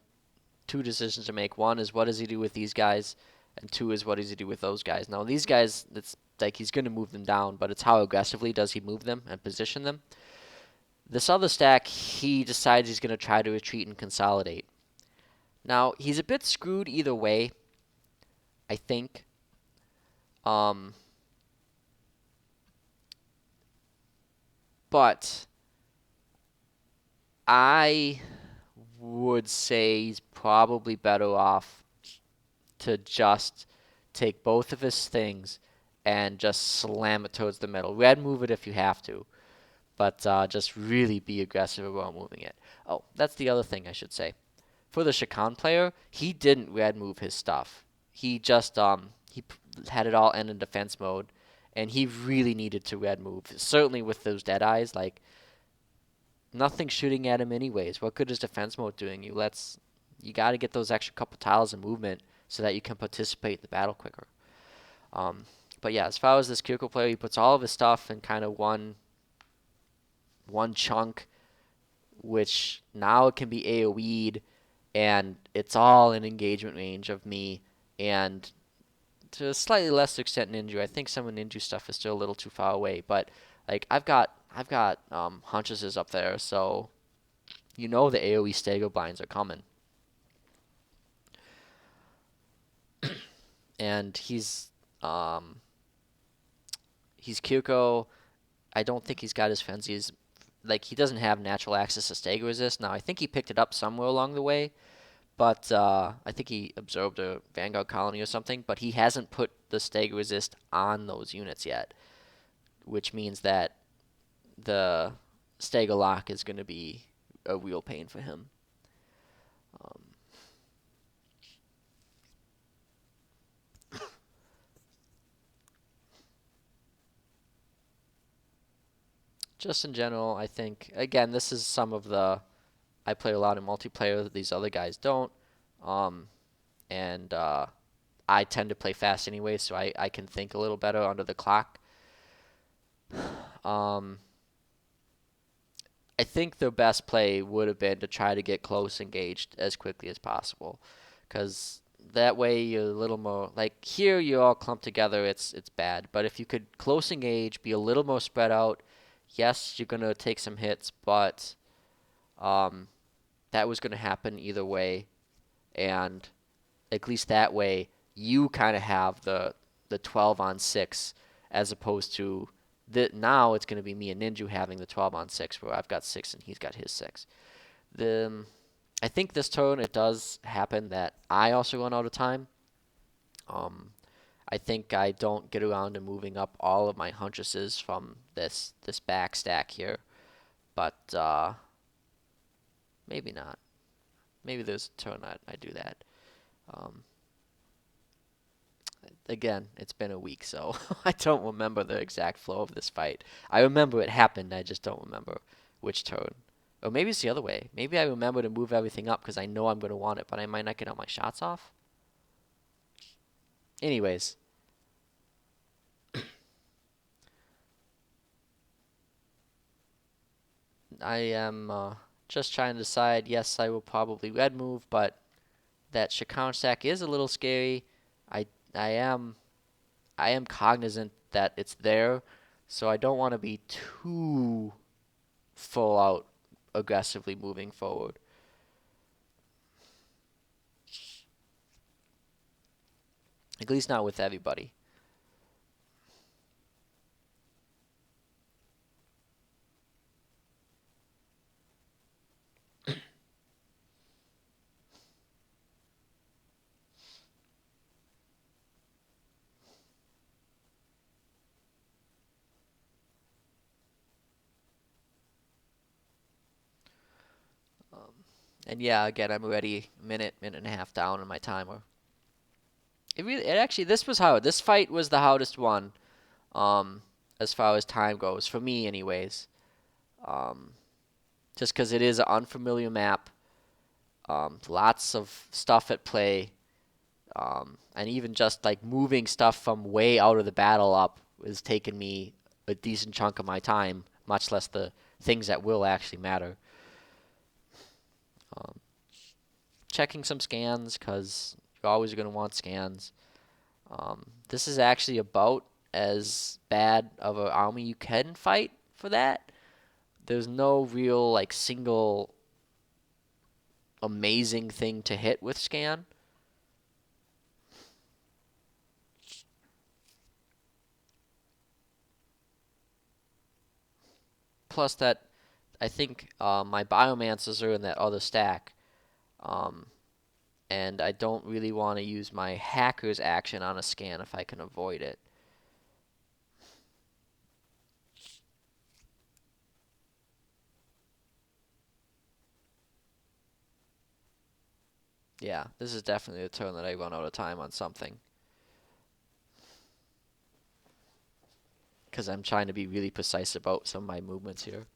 two decisions to make. One is what does he do with these guys, and two is what does he do with those guys. Now these guys, it's like he's going to move them down, but it's how aggressively does he move them and position them. This other stack, he decides he's going to try to retreat and consolidate. Now he's a bit screwed either way, I think. Um, but I would say he's probably better off to just take both of his things and just slam it towards the middle. Red move it if you have to, but just really be aggressive about moving it. Oh, that's the other thing I should say. For the Shakan player, he didn't red move his stuff. He just had it all end in defense mode, and he really needed to red move. Certainly with those dead eyes, like nothing shooting at him anyways. What good is defense mode doing? You got to get those extra couple tiles of movement so that you can participate in the battle quicker. Um, but yeah, as far as this Kiriko player, he puts all of his stuff in kind of one chunk, which now it can be AoE'd, and it's all in engagement range of me, and to a slightly less extent Ninja. I think some of Ninja stuff is still a little too far away, but like I've got Hunches up there, so you know the AoE stagger blinds are coming. And he's Kiriko. I don't think he's got his frenzies. Like he doesn't have natural access to stagger resist. Now I think he picked it up somewhere along the way, but I think he absorbed a Vanguard colony or something. But he hasn't put the stagger resist on those units yet, which means that the stagger lock is going to be a real pain for him. Um, just in general, I think again this is some of the I play a lot of multiplayer that these other guys don't. Um, and I tend to play fast anyway, so I can think a little better under the clock. Um, I think the best play would have been to try to get close engaged as quickly as possible, because that way you're a little more like here you're all clumped together. It's bad, but if you could close engage, be a little more spread out. Yes, you're gonna take some hits, but um, that was gonna happen either way, and at least that way you kind of have the 12 on 6 as opposed to now it's going to be me and Ninja having the 12 on 6 where I've got 6 and he's got his 6. I think this turn it does happen that I also run out of time. Um, I think I don't get around to moving up all of my huntresses from this back stack here, but maybe not. Maybe there's a turn I do that. Um, Again, it's been a week, so I don't remember the exact flow of this fight. I remember it happened, I just don't remember which turn. Or maybe it's the other way. Maybe I remember to move everything up because I know I'm going to want it, but I might not get all my shots off. Anyways, I am just trying to decide. Yes, I will probably red move, but that Shakan stack is a little scary. I I am I am cognizant that it's there, So I don't want to be too full out aggressively moving forward. At least not with everybody. Um, and yeah, again, I'm already a minute and a half down on my timer. It actually, this was hard. This fight was the hardest one, um, as far as time goes, for me anyways. Um, just because it is an unfamiliar map, lots of stuff at play, and even just like moving stuff from way out of the battle up is taking me a decent chunk of my time, much less the things that will actually matter. Um, Checking some scans because you're always going to want scans. This is actually about as bad of an army you can fight for that. There's no real like single amazing thing to hit with scan. Plus that I think my biomancers are in that other stack. Um, and I don't really want to use my hacker's action on a scan if I can avoid it. Yeah, this is definitely a turn that I run out of time on something. Because I'm trying to be really precise about some of my movements here.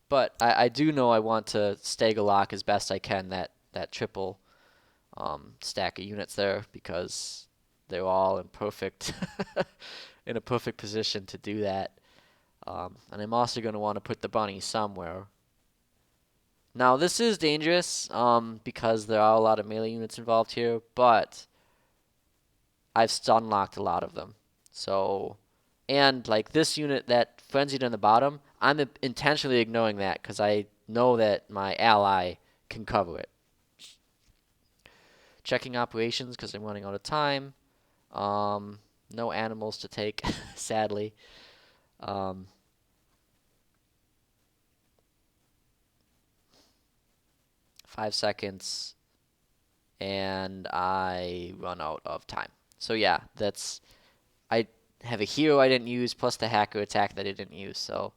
But I do know I want to stagger lock as best I can that triple stack of units there because they're all in perfect in a perfect position to do that. And I'm also going to want to put the bunny somewhere. Now this is dangerous because there are a lot of melee units involved here, but I've stun locked a lot of them. So, and like this unit that frenzied on the bottom, I'm intentionally ignoring that because I know that my ally can cover it. Checking operations because I'm running out of time. Um, no animals to take, sadly. Um, 5 seconds, and I run out of time. So yeah, that's I have a hero I didn't use plus the hacker attack that I didn't use. So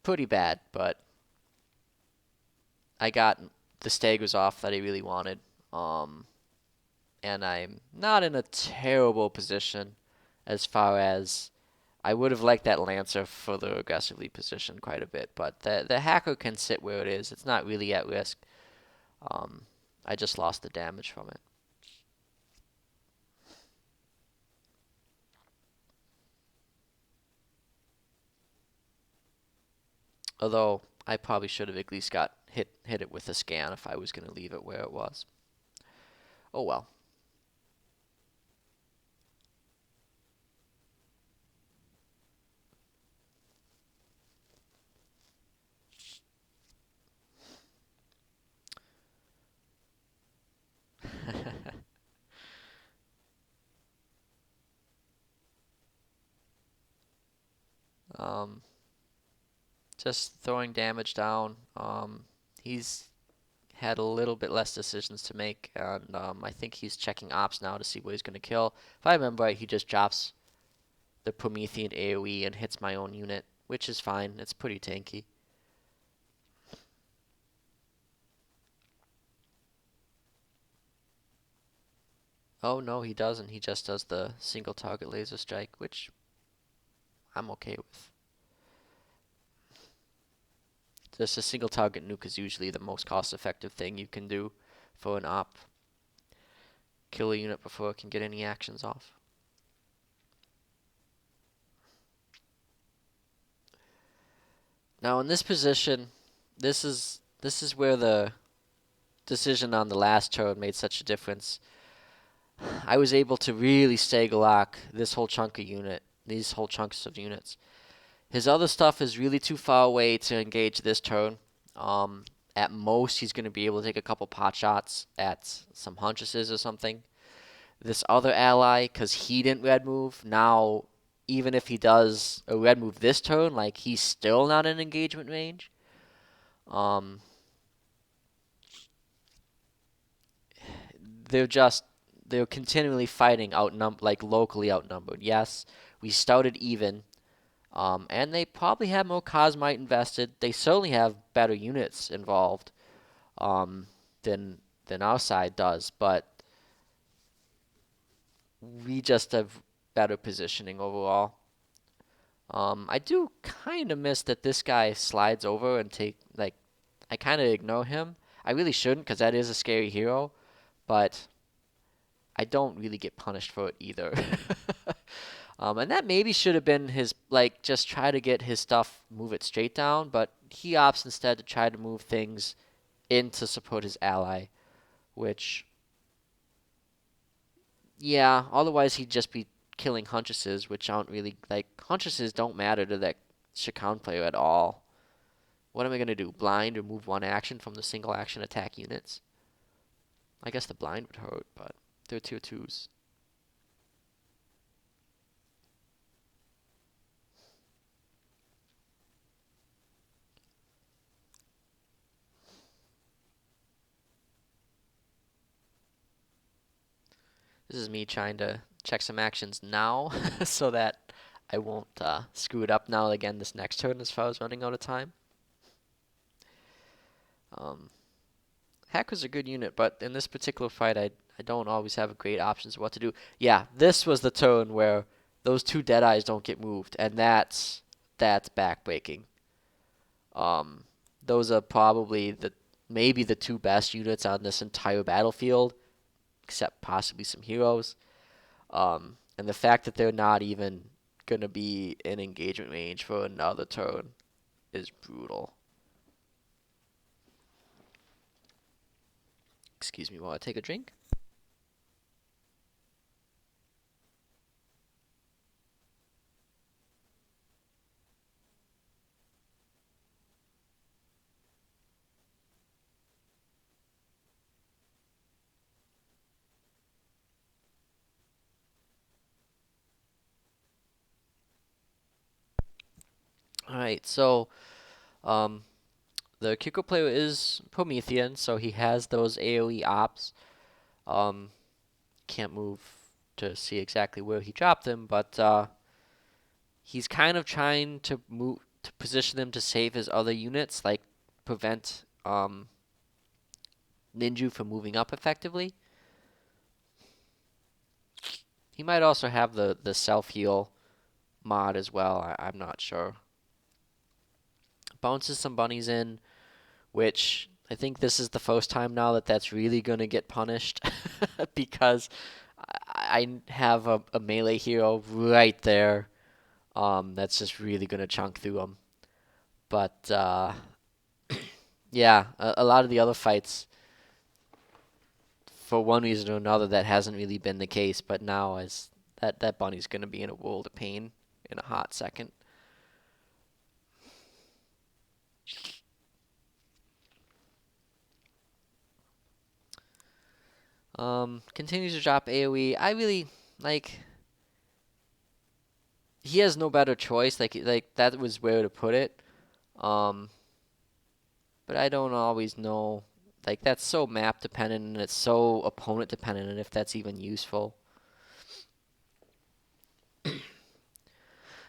pretty bad, but I got the staggers off that I really wanted. Um, and I'm not in a terrible position as far as I would have liked that Lancer further aggressively positioned quite a bit, but the hacker can sit where it is. It's not really at risk. Um, I just lost the damage from it. Although I probably should have at least got hit it with a scan if I was going to leave it where it was. Oh well. um, just throwing damage down. He's had a little bit less decisions to make, and I think he's checking ops now to see what he's going to kill. If I remember right, he just drops the Promethean AoE and hits my own unit, which is fine. It's pretty tanky. Oh no, he doesn't. He just does the single target laser strike, which I'm okay with. Just a single target nuke is usually the most cost effective thing you can do for an op. Kill a unit before it can get any actions off. Now in this position, this is where the decision on the last turn made such a difference. I was able to really stagger lock these whole chunks of units. His other stuff is really too far away to engage this turn. At most, he's going to be able to take a couple pot shots at some huntresses or something. This other ally, because he didn't red move, now even if he does a red move this turn, like he's still not in engagement range. Um, they're just they're continually fighting like locally outnumbered. Yes, we started even, and they probably have more Cosmite invested. They certainly have better units involved, um, than our side does, but we just have better positioning overall. I do kind of miss that this guy slides over and I kind of ignore him. I really shouldn't because that is a scary hero, but I don't really get punished for it either. And that maybe should have been his, like, just try to get his stuff, move it straight down, but he opts instead to try to move things in to support his ally, which, yeah, otherwise he'd just be killing huntresses, which aren't really, like, huntresses don't matter to that Shakan player at all. What am I going to do? Blind or move one action from the single action attack units? I guess the blind would hurt, but they're tier 2s. This is me trying to check some actions now so that I won't screw it up now again this next turn as far as running out of time. Um, Hacker's a good unit, but in this particular fight, I don't always have great options of what to do. Yeah, this was the turn where those two Deadeyes don't get moved, and that's backbreaking. Um, those are probably maybe the two best units on this entire battlefield, except possibly some heroes. And the fact that they're not even gonna be in engagement range for another turn is brutal. Excuse me while I take a drink. All right, so um, the Kiko player is Promethean, so he has those AoE ops. Um, can't move to see exactly where he dropped them, but he's kind of trying to move to position them to save his other units, like prevent Ninju from moving up effectively. He might also have the self heal mod as well. I'm not sure. Bounces some bunnies in, which I think this is the first time now that that's really gonna get punished because I have a melee hero right there. That's just really gonna chunk through him. But yeah, a lot of the other fights, for one reason or another, that hasn't really been the case. But now, as that bunny's gonna be in a world of pain in a hot second. Continues to drop AoE. I really like. He has no better choice. Like that was where to put it. Um, but I don't always know. Like that's so map dependent and it's so opponent dependent, and if that's even useful.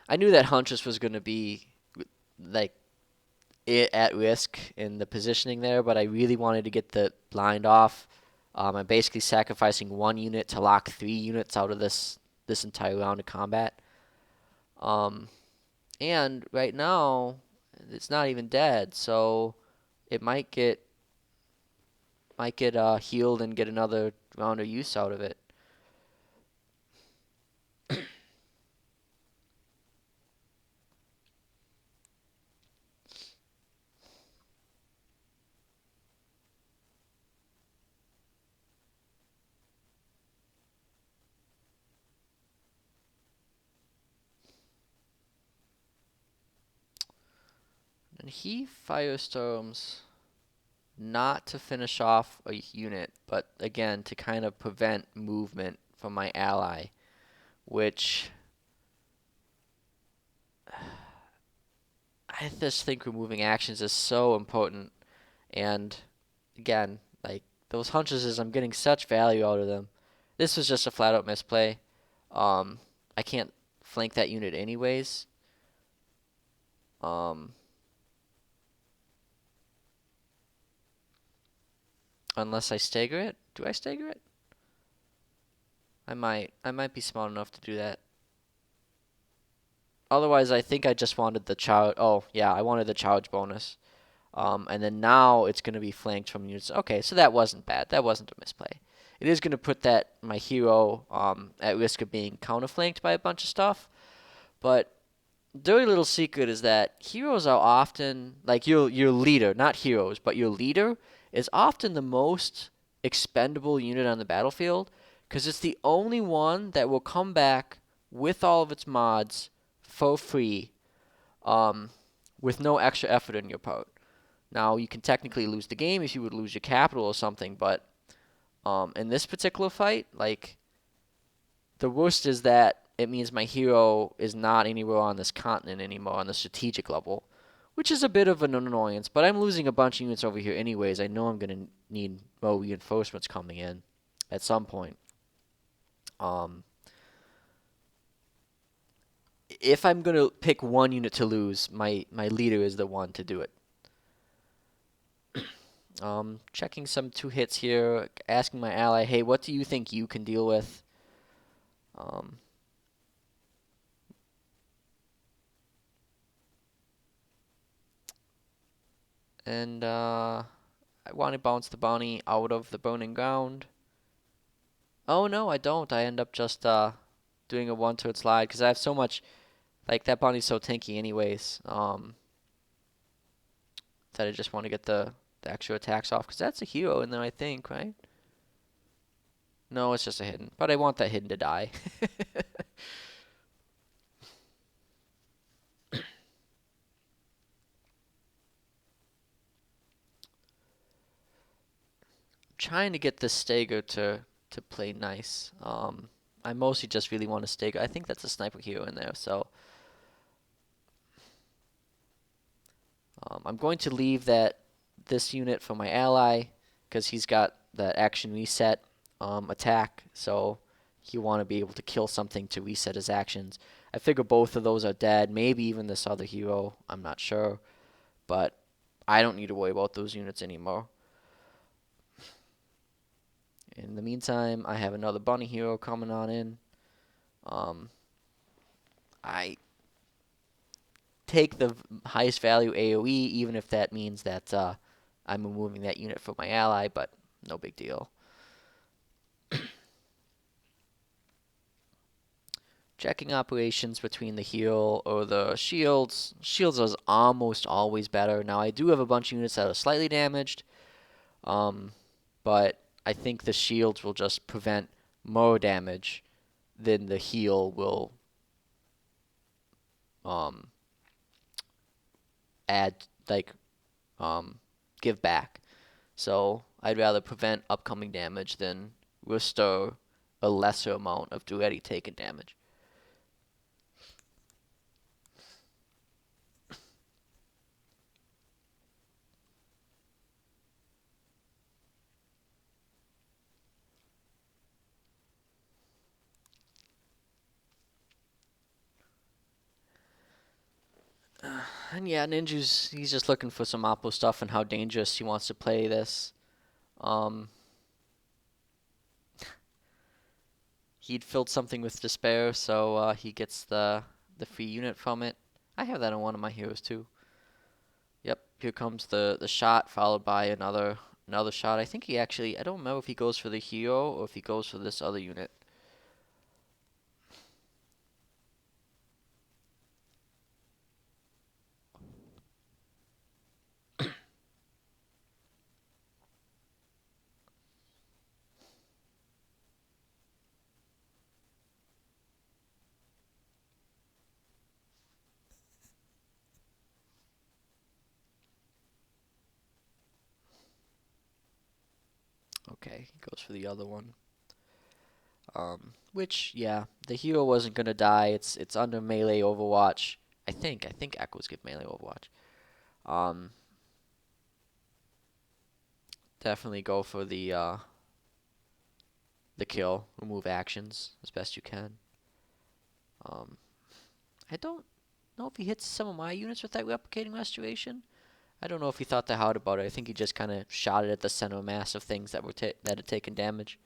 I knew that Huntress was going to be like at risk in the positioning there, but I really wanted to get the blind off. I'm basically sacrificing one unit to lock 3 units out of this entire round of combat. Um, and right now, it's not even dead, so it might get healed and get another round of use out of it. And he firestorms not to finish off a unit, but again to kind of prevent movement from my ally, which I just think removing actions is so important. And again, like those hunches, I'm getting such value out of them. This was just a flat out misplay. I can't flank that unit anyways. Um, unless I stagger it. Do I stagger it? I might. I might be smart enough to do that. Otherwise, I think I just wanted the charge. Oh, yeah, I wanted the charge bonus. And then now it's going to be flanked from units. Okay, so that wasn't bad. That wasn't a misplay. It is going to put that my hero at risk of being counterflanked by a bunch of stuff. But dirty little secret is that heroes are often like your leader, not heroes, but your leader is often the most expendable unit on the battlefield because it's the only one that will come back with all of its mods for free, um, with no extra effort on your part. Now you can technically lose the game if you would lose your capital or something, but in this particular fight, like the worst is that it means my hero is not anywhere on this continent anymore on the strategic level, which is a bit of an annoyance. But I'm losing a bunch of units over here anyways. I know I'm going to need more reinforcements coming in at some point. Um, if I'm going to pick one unit to lose, my leader is the one to do it. Checking some 2 hits here, asking my ally, hey, what do you think you can deal with? Um, and I want to bounce the bounty out of the burning ground. Oh no, I don't. I end up just doing a one-turn slide because I have so much. Like that bounty's so tanky, anyways. That I just want to get the extra attacks off because that's a hero in there, I think, right? No, it's just a hidden, but I want that hidden to die. Trying to get this Stagger to play nice. I mostly just really want to Stagger. I think that's a sniper hero in there, so I'm going to leave this unit for my ally because he's got that action reset attack, so he'll want to be able to kill something to reset his actions. I figure both of those are dead, maybe even this other hero, I'm not sure, but I don't need to worry about those units anymore. In the meantime, I have another bunny hero coming on in. I take the highest value AoE, even if that means that I'm removing that unit for my ally, but no big deal. Checking operations between the heal or the shields. Shields is almost always better. Now, I do have a bunch of units that are slightly damaged, but I think the shields will just prevent more damage than the heal will um, add, like, give back. So I'd rather prevent upcoming damage than restore a lesser amount of already taken damage. And yeah, he's just looking for some Oppo stuff and how dangerous he wants to play this. Um, he'd filled something with despair, so he gets the free unit from it. I have that on one of my heroes too. Yep, here comes the shot followed by another shot. I think he actually, I don't remember if he goes for the hero or if he goes for this other unit. Okay, he goes for the other one. Which, yeah, the hero wasn't gonna die. It's under melee Overwatch. I think Echoes give melee Overwatch. Um, Definitely go for the kill. Remove actions as best you can. Um, I don't know if he hits some of my units with that replicating restoration. I don't know if he thought that hard about it. I think he just kind of shot it at the center mass of things that had taken damage.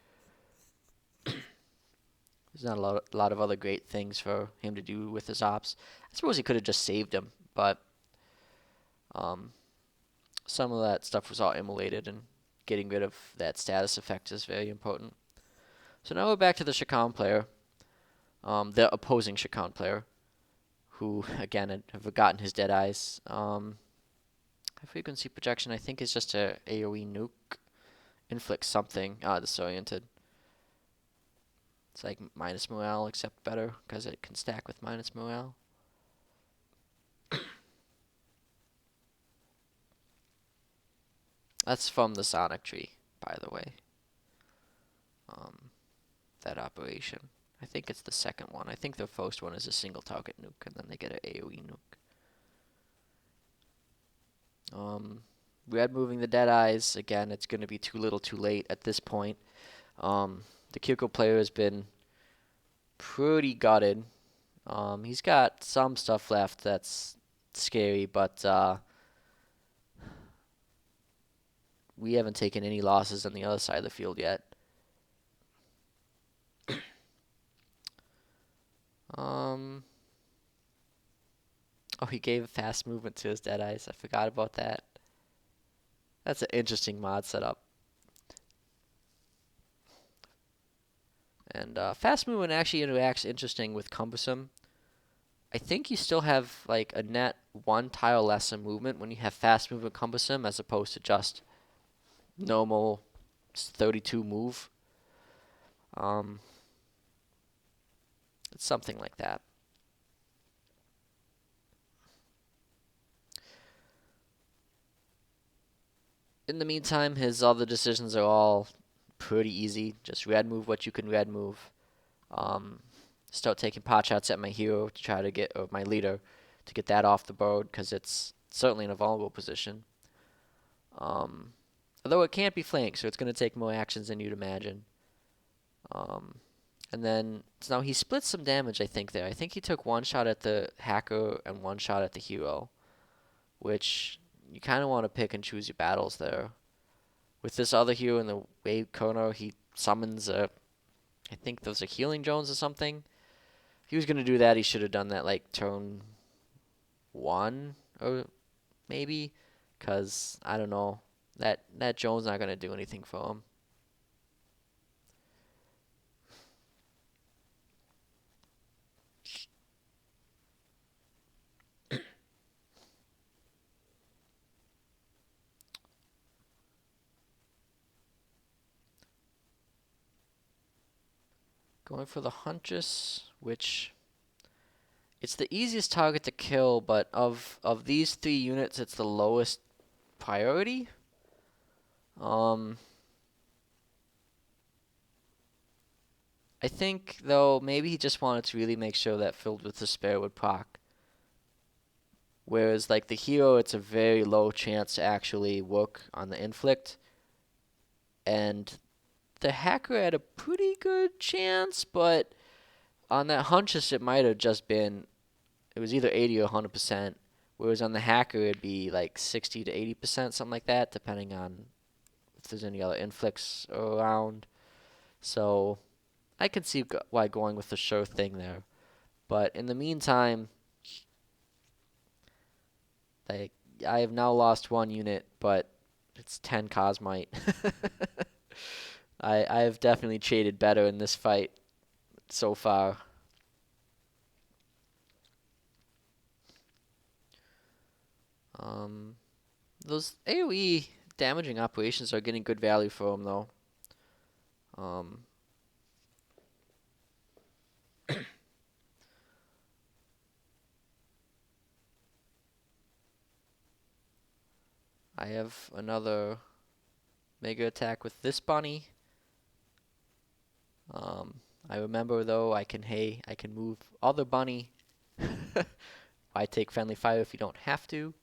There's not a lot of other great things for him to do with his ops. I suppose he could have just saved him, but um, some of that stuff was all immolated, and getting rid of that status effect is very important. So now we're back to the Shakan player, the opposing Shakan player, who again have forgotten his dead eyes. High frequency projection, I think, is just a AoE nuke. Inflict something. Disoriented. It's like minus morale, except better, because it can stack with minus morale. That's from the Sonic tree, by the way. Um, that operation. I think it's the second one. I think the first one is a single target nuke, and then they get an AoE nuke. Red moving the dead eyes. Again, it's going to be too little too late at this point. The Kyoko player has been pretty gutted. He's got some stuff left that's scary, but we haven't taken any losses on the other side of the field yet. Um, oh, he gave fast movement to his dead eyes. I forgot about that. That's an interesting mod setup. And fast movement actually interacts interesting with cumbersome. I think you still have like a net one tile less in movement when you have fast movement cumbersome as opposed to just normal 32 move. Um, it's something like that. In the meantime, his other decisions are all pretty easy. Just red move what you can red move. Um, Start taking pot shots at my hero to try to get, or my leader, to get that off the board because it's certainly in a vulnerable position. Um, Although it can't be flanked, so it's going to take more actions than you'd imagine. Um, and then, so now he splits some damage, I think, there. I think he took one shot at the hacker and one shot at the hero, which you kind of want to pick and choose your battles there. With this other hero in the wave corner, he summons I think those are healing drones or something. If he was going to do that, he should have done that like turn one or maybe, because I don't know. That drone's not going to do anything for him. Going for the Huntress, which it's the easiest target to kill, but of these three units, it's the lowest priority. Um, I think though maybe he just wanted to really make sure that Filled with Despair would proc. Whereas like the hero, it's a very low chance to actually work on the inflict, and the hacker had a pretty good chance, but on that Huntress, it might have just been, it was either 80 or 100%, whereas on the hacker, it'd be like 60 to 80%, something like that, depending on if there's any other inflicts around. So I can see why going with the sure thing there. But in the meantime, like I have now lost one unit, but it's 10 Cosmite. I have definitely traded better in this fight so far. Um, those AoE damaging operations are getting good value for him though. Um, I have another Mega attack with this bunny. Um, I remember though I can move other bunny. Why take friendly fire if you don't have to?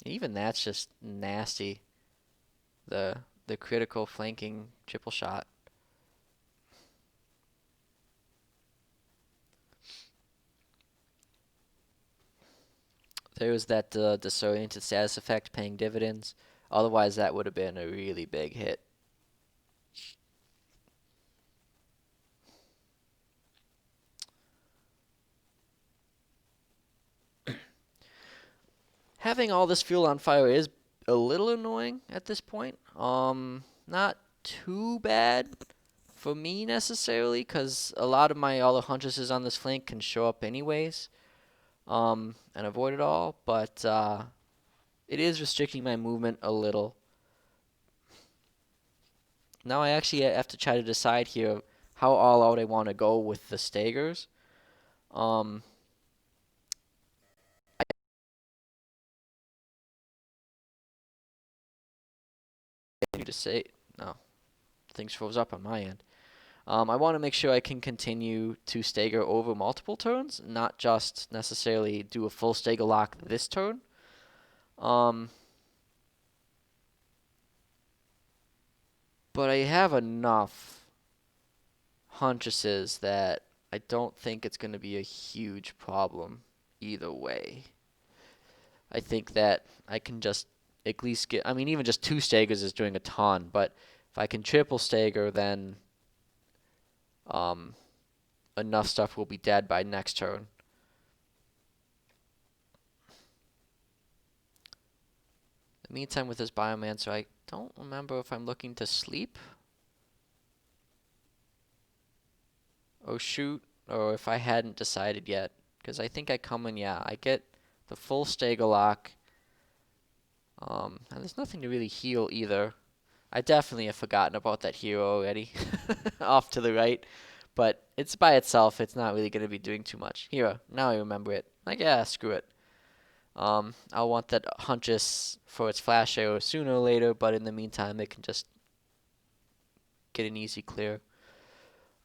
Even that's just nasty. The critical flanking triple shot. There was that disoriented status effect paying dividends. Otherwise, that would have been a really big hit. Having all this fuel on fire is a little annoying at this point. Not too bad for me necessarily, because a lot of my other huntresses on this flank can show up anyways, and avoid it all. But it is restricting my movement a little. Now I actually have to try to decide here how all out I want to go with the staggers. Um, I need to say no. Things froze up on my end. I want to make sure I can continue to stagger over multiple turns, not just necessarily do a full stagger lock this turn. Um, but I have enough huntresses that I don't think it's going to be a huge problem either way. I think that I can just at least get, I mean, even just two staggers is doing a ton, but if I can triple stagger, then um, enough stuff will be dead by next turn. In the meantime, with this Biomancer, I don't remember if I'm looking to sleep or shoot, or if I hadn't decided yet. Because I think I come in, yeah, I get the full stagger lock. And there's nothing to really heal either. I definitely have forgotten about that hero already. Off to the right. But it's by itself. It's not really going to be doing too much. Hero. Now I remember it. Like, yeah, screw it. I'll want that Huntress for its flash arrow sooner or later, but in the meantime, it can just get an easy clear.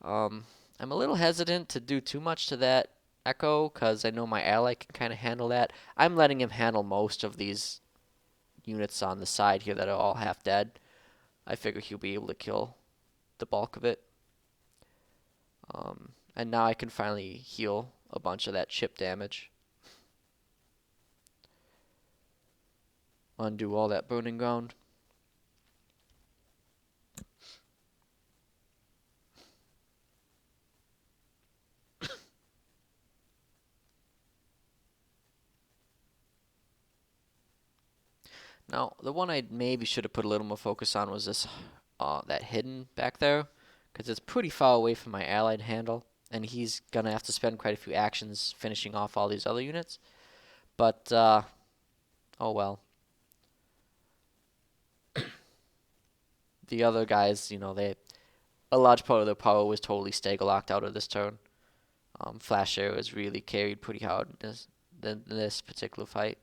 Um, I'm a little hesitant to do too much to that Echo, because I know my ally can kind of handle that. I'm letting him handle most of these units on the side here that are all half dead. I figure he'll be able to kill the bulk of it. And now I can finally heal a bunch of that chip damage. Undo all that burning ground. Now, the one I maybe should have put a little more focus on was this, that hidden back there, because it's pretty far away from my allied handle, and he's gonna have to spend quite a few actions finishing off all these other units. But, oh well. The other guys, a large part of their power was totally stagger locked out of this turn. Flash Arrow is really carried pretty hard in this particular fight.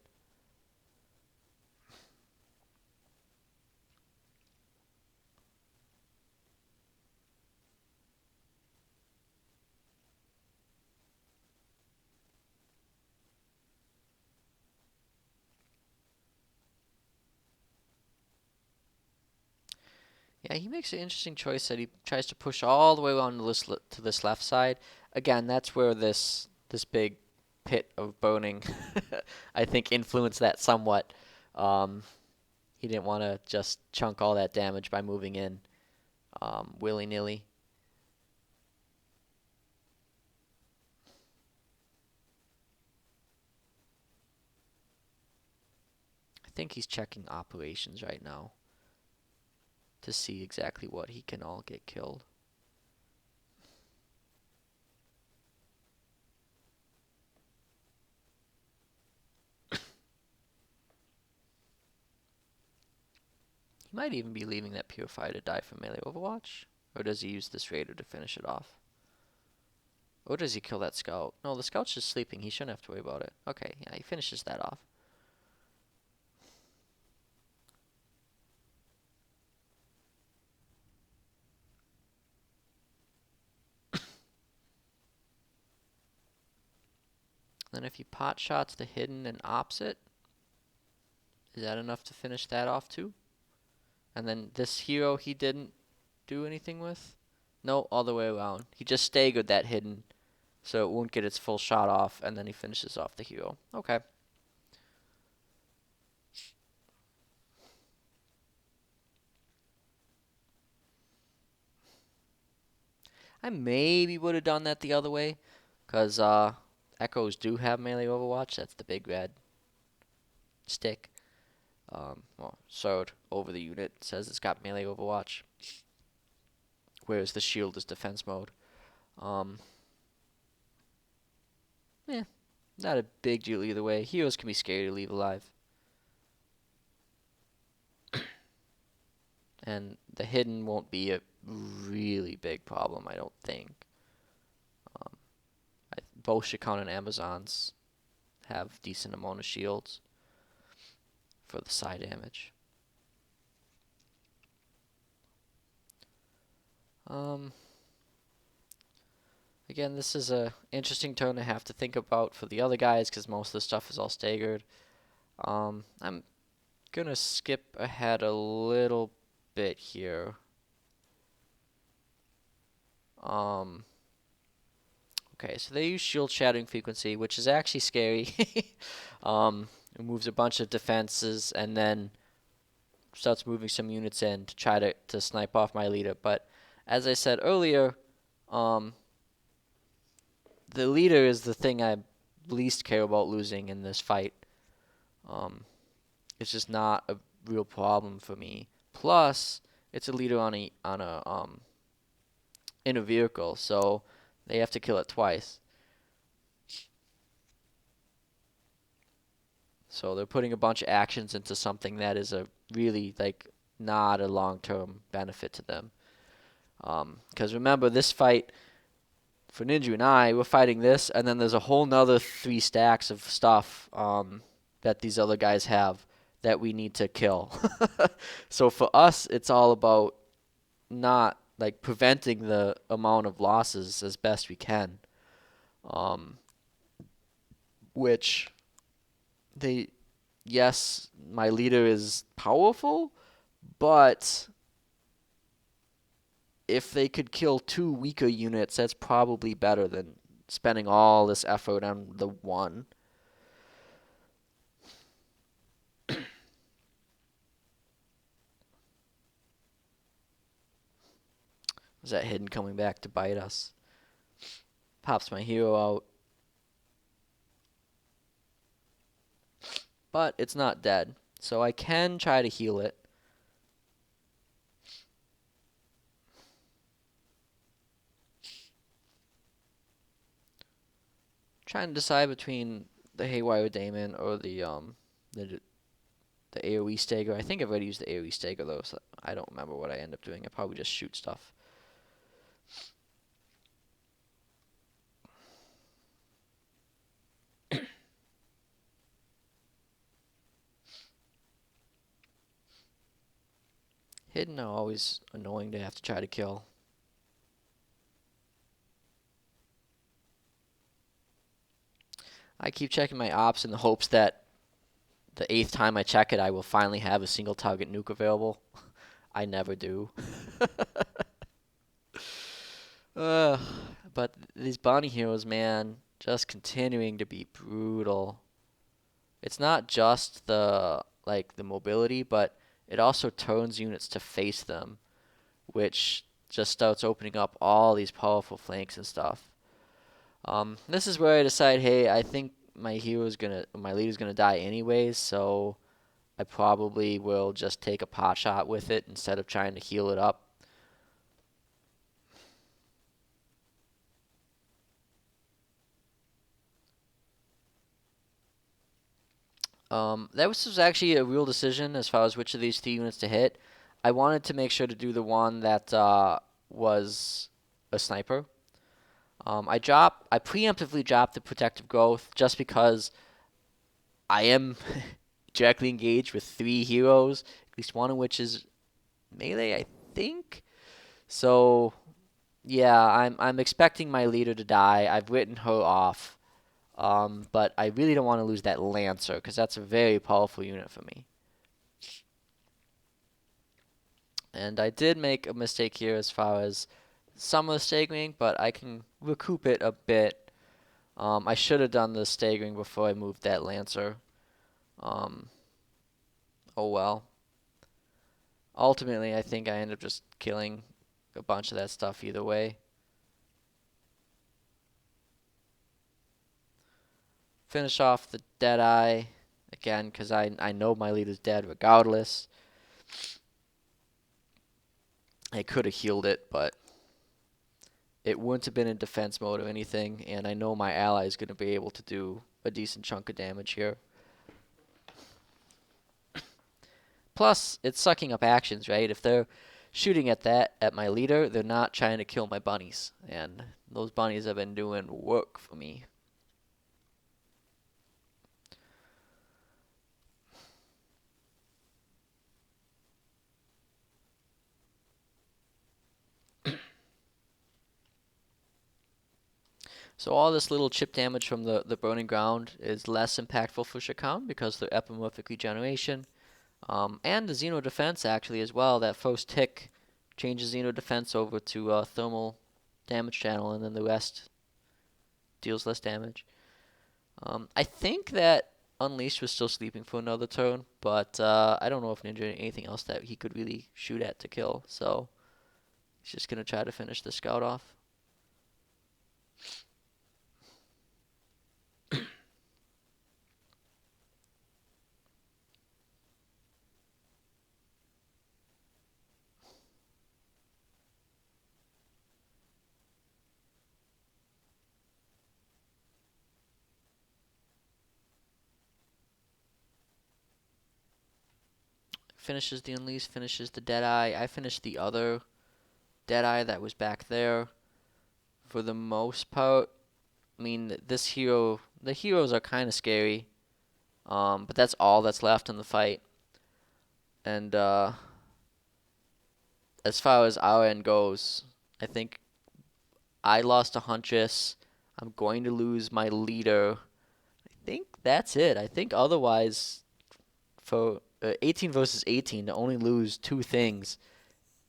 Yeah, he makes an interesting choice that he tries to push all the way around to this left side. Again, that's where this big pit of boning, I think, influenced that somewhat. Um, he didn't want to just chunk all that damage by moving in willy-nilly. I think he's checking operations right now to see exactly what he can all get killed. He might even be leaving that Purifier to die for melee Overwatch. Or does he use this Raider to finish it off? Or does he kill that Scout? No, the Scout's just sleeping. He shouldn't have to worry about it. Okay, yeah, he finishes that off. Then if he pot shots the hidden and opposite, is that enough to finish that off too? And then this hero he didn't do anything with? No, all the way around. He just staggered that hidden so it won't get its full shot off, and then he finishes off the hero. Okay. I maybe would have done that the other way, because Echoes do have melee overwatch. That's the big red stick. Well, sword over the unit says it's got melee overwatch, whereas the shield is defense mode. Um, yeah, not a big deal either way. Heroes can be scary to leave alive. And the hidden won't be a really big problem, I don't think. Um, both Shikon and Amazons have decent amount of shields for the side damage. Again, this is a interesting turn to have to think about for the other guys because most of the stuff is all staggered. I'm gonna skip ahead a little bit here. Okay, so they use shield shattering frequency, which is actually scary. It moves a bunch of defenses and then starts moving some units in to try to snipe off my leader. But as I said earlier, the leader is the thing I least care about losing in this fight. It's just not a real problem for me. Plus, it's a leader on a in a vehicle, so they have to kill it twice. So they're putting a bunch of actions into something that is a really like not a long-term benefit to them. Because remember, this fight for Ninja and I, we're fighting this, and then there's a whole nother 3 stacks of stuff that these other guys have that we need to kill. So for us, it's all about not like preventing the amount of losses as best we can. Which they, yes, my leader is powerful, but if they could kill 2 weaker units, that's probably better than spending all this effort on the one. Is that hidden coming back to bite us? Pops my hero out. But it's not dead, so I can try to heal it. Trying to decide between the Haywire Daemon or the AoE Stagger. I think I've already used the AoE Stagger though, so I don't remember what I end up doing. I probably just shoot stuff. Hidden are always annoying to have to try to kill. I keep checking my ops in the hopes that the 8th time I check it, I will finally have a single target nuke available. I never do. But these bounty heroes, man, just continuing to be brutal. It's not just the mobility, but it also turns units to face them, which just starts opening up all these powerful flanks and stuff. This is where I decide, hey, I think my leader's gonna die anyways, so I probably will just take a pot shot with it instead of trying to heal it up. That was actually a real decision as far as which of these 3 units to hit. I wanted to make sure to do the one that was a sniper. I preemptively dropped the protective growth just because I am directly engaged with 3 heroes, at least one of which is melee, I think. So yeah, I'm expecting my leader to die. I've written her off. But I really don't want to lose that Lancer because that's a very powerful unit for me. And I did make a mistake here as far as some of the staggering, but I can recoup it a bit. I should have done the staggering before I moved that Lancer. Um, oh well. Ultimately, I think I ended up just killing a bunch of that stuff either way. Finish off the Deadeye again because I know my leader's dead regardless. I could have healed it, but it wouldn't have been in defense mode or anything, and I know my ally is going to be able to do a decent chunk of damage here. Plus, it's sucking up actions, right? If they're shooting at my leader, they're not trying to kill my bunnies, and those bunnies have been doing work for me. So all this little chip damage from the burning ground is less impactful for Shakam because they're epimorphic regeneration. And the Xeno defense actually as well. That first tick changes Xeno defense over to thermal damage channel, and then the rest deals less damage. I think that Unleashed was still sleeping for another turn, but I don't know if Ninja had anything else that he could really shoot at to kill. So he's just gonna try to finish the scout off. Finishes the Unleashed, finishes the Deadeye. I finished the other Deadeye that was back there. For the most part, I mean, the heroes are kind of scary, but that's all that's left in the fight. And as far as our end goes, I think I lost a Huntress. I'm going to lose my leader. I think that's it. I think otherwise, for 18 versus 18, to only lose two things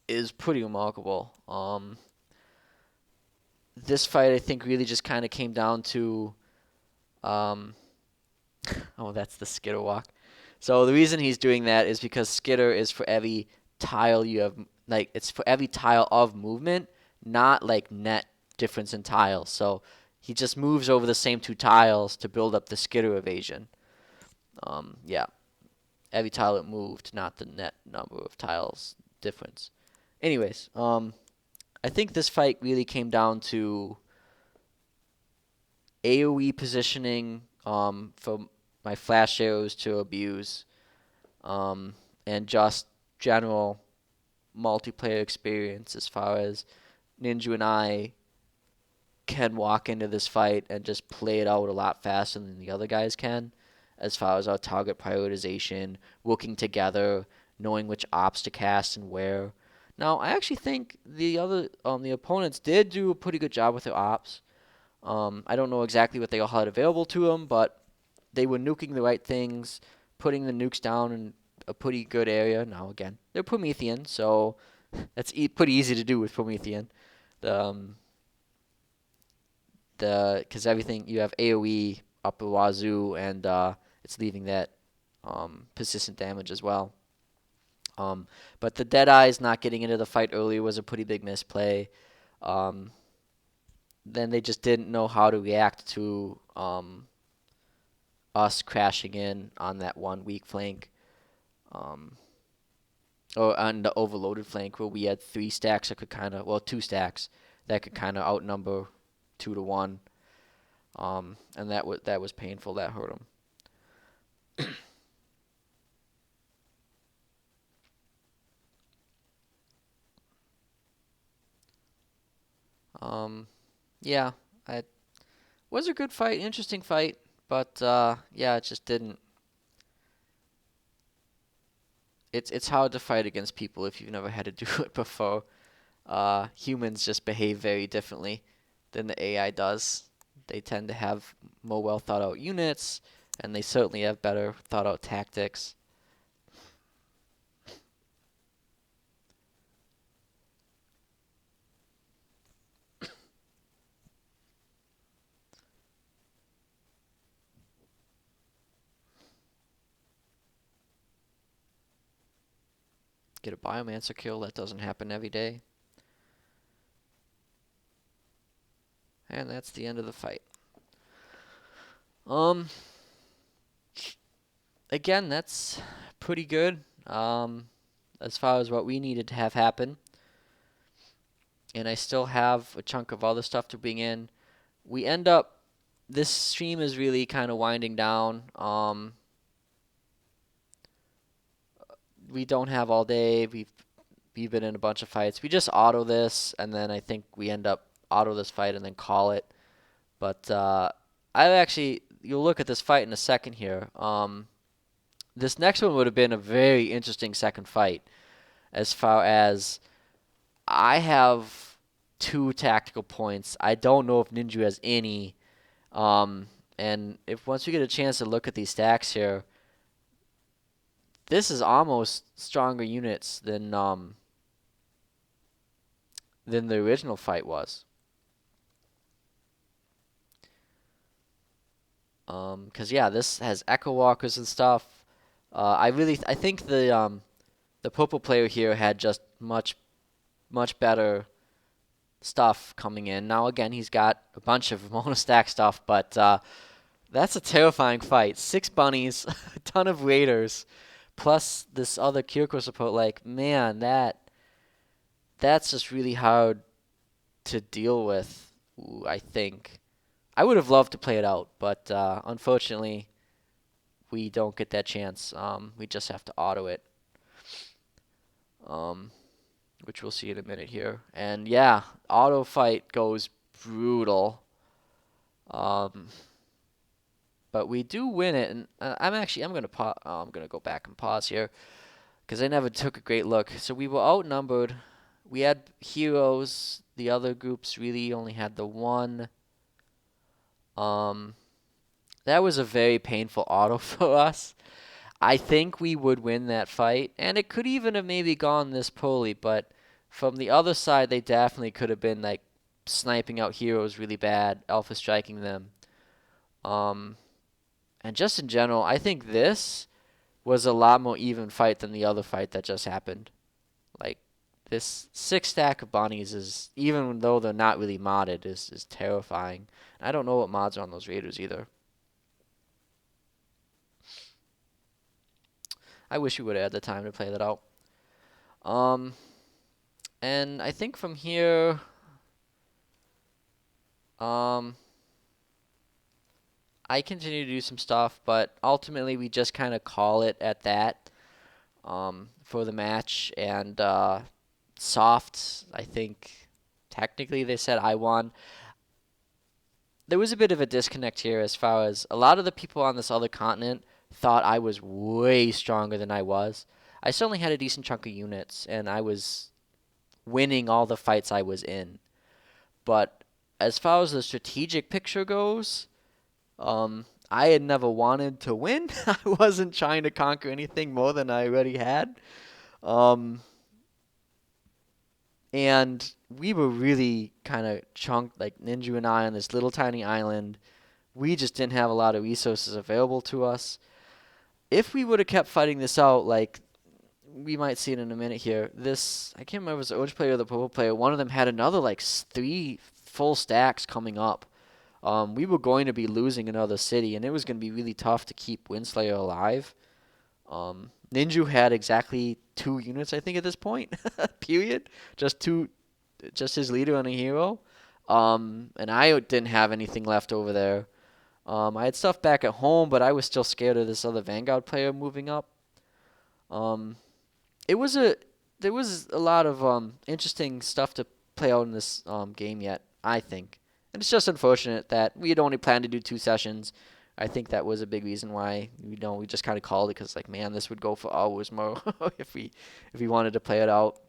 is pretty remarkable. This fight, I think, really just kind of came down to, um, oh, that's the Skitter walk. So the reason he's doing that is because Skitter is for every tile you have, like it's for every tile of movement, not like net difference in tiles. So he just moves over the same two tiles to build up the Skitter evasion. Yeah, every tile it moved, not the net number of tiles difference. Anyways, I think this fight really came down to AoE positioning for my flash arrows to abuse, and just general multiplayer experience as far as Ninja and I can walk into this fight and just play it out a lot faster than the other guys can as far as our target prioritization, working together, knowing which ops to cast and where. Now, I actually think the opponents did do a pretty good job with their ops. I don't know exactly what they all had available to them, but they were nuking the right things, putting the nukes down in a pretty good area. Now, again, they're Promethean, so that's pretty easy to do with Promethean. The because everything you have AOE up the wazoo, and it's leaving that persistent damage as well. But the Deadeyes not getting into the fight earlier was a pretty big misplay. Um, then they just didn't know how to react to us crashing in on that one weak flank, um, or on the overloaded flank where we had three stacks that could kind of, well, two stacks that could kind of outnumber 2 to 1, and that was painful. That hurt them. Um, yeah, it was a good fight, interesting fight, but yeah, it just didn't. It's hard to fight against people if you've never had to do it before. Humans just behave very differently than the AI does. They tend to have more well thought out units, and they certainly have better thought out tactics. Get a Biomancer kill, that doesn't happen every day. And that's the end of the fight. Again, that's pretty good as far as what we needed to have happen. And I still have a chunk of other stuff to bring in. We end up, this stream is really kind of winding down. We don't have all day. We've been in a bunch of fights. We just auto this, and then I think we end up auto this fight and then call it. But you'll look at this fight in a second here. This next one would have been a very interesting second fight, as far as I have 2 tactical points. I don't know if Ninja has any. And if once we get a chance to look at these stacks here, this is almost stronger units than the original fight was. 'Cause yeah, this has Echo Walkers and stuff. I think the purple player here had just much better stuff coming in. Now again, he's got a bunch of monostack stuff, but that's a terrifying fight. 6 bunnies, a ton of raiders, plus this other Kyoko support. Like, man, that's just really hard to deal with. I think I would have loved to play it out, but unfortunately, we don't get that chance. We just have to auto it. Which we'll see in a minute here. And yeah, auto fight goes brutal. But we do win it, and I'm gonna go back and pause here because I never took a great look. So we were outnumbered. We had heroes. The other groups really only had the one. That was a very painful auto for us. I think we would win that fight, and it could even have maybe gone this poorly, but from the other side, they definitely could have been like sniping out heroes really bad, alpha striking them. And just in general, I think this was a lot more even fight than the other fight that just happened. Like, this 6 stack of bunnies is, even though they're not really modded, is terrifying. I don't know what mods are on those raiders either. I wish we would have had the time to play that out. And I think from here, I continue to do some stuff, but ultimately we just kind of call it at that for the match. And soft, I think technically they said I won. There was a bit of a disconnect here as far as a lot of the people on this other continent thought I was way stronger than I was. I certainly had a decent chunk of units, and I was winning all the fights I was in. But as far as the strategic picture goes, I had never wanted to win. I wasn't trying to conquer anything more than I already had. And we were really kind of chunked, like Ninja and I, on this little tiny island. We just didn't have a lot of resources available to us. If we would have kept fighting this out, like, we might see it in a minute here. I can't remember if it was the orange player or the purple player. One of them had another, like, 3 full stacks coming up. We were going to be losing another city, and it was going to be really tough to keep Windslayer alive. Ninja had exactly 2 units, I think, at this point. Period. Just his leader and a hero. And I didn't have anything left over there. I had stuff back at home, but I was still scared of this other Vanguard player moving up. There was a lot of interesting stuff to play out in this game yet, I think. And it's just unfortunate that we had only planned to do 2 sessions. I think that was a big reason why we just kind of called it, because like, man, this would go for hours more if we wanted to play it out.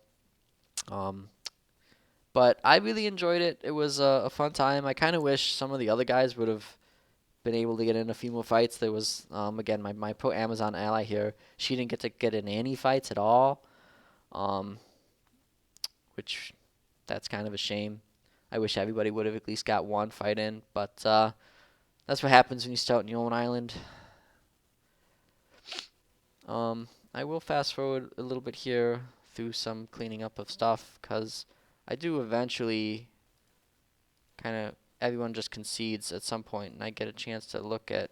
But I really enjoyed it. It was a fun time. I kind of wish some of the other guys would have been able to get in a few more fights. There was, again, my pro Amazon ally here. She didn't get to get in any fights at all, um, which that's kind of a shame. I wish everybody would have at least got one fight in, but that's what happens when you start on your own island. I will fast forward a little bit here through some cleaning up of stuff because I do eventually kind of everyone just concedes at some point, and I get a chance to look at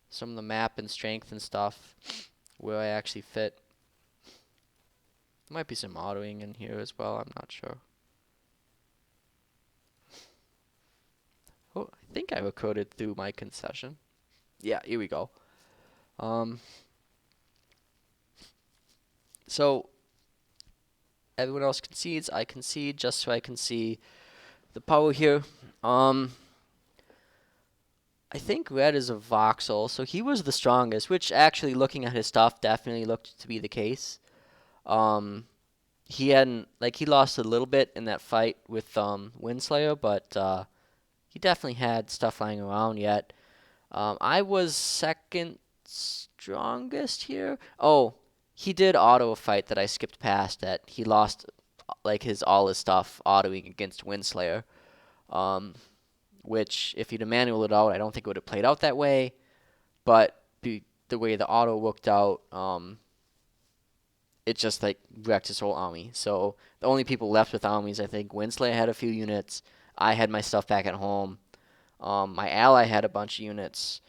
some of the map and strength and stuff where I actually fit. There might be some autoing in here as well. I'm not sure. Oh, I think I recorded through my concession. Yeah, here we go. So everyone else concedes. I concede just so I can see the power here. I think red is a voxel, so he was the strongest, which actually looking at his stuff definitely looked to be the case. He hadn't he lost a little bit in that fight with Windslayer, but he definitely had stuff lying around yet. I was second strongest here. Oh, he did auto a fight that I skipped past that he lost all his stuff autoing against Windslayer. Which if he'd have manualed it out, I don't think it would have played out that way. But the way the auto worked out, it just wrecked his whole army. So the only people left with armies, I think, Winsley had a few units. I had my stuff back at home. My ally had a bunch of units,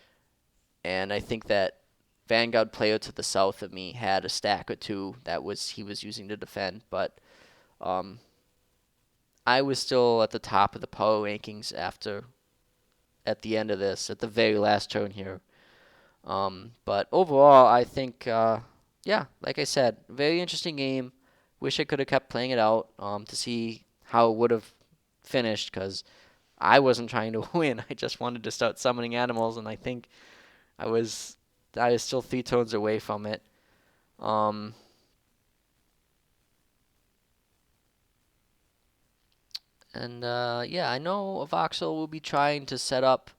and I think that Vanguard player to the south of me had a stack or two that he was using to defend. But I was still at the top of the power rankings at the end of this, at the very last turn here. But overall, I think, yeah, like I said, very interesting game. Wish I could have kept playing it out to see how it would have finished, because I wasn't trying to win. I just wanted to start summoning animals, and I think I was still 3 turns away from it. Yeah, I know Voxel will be trying to set up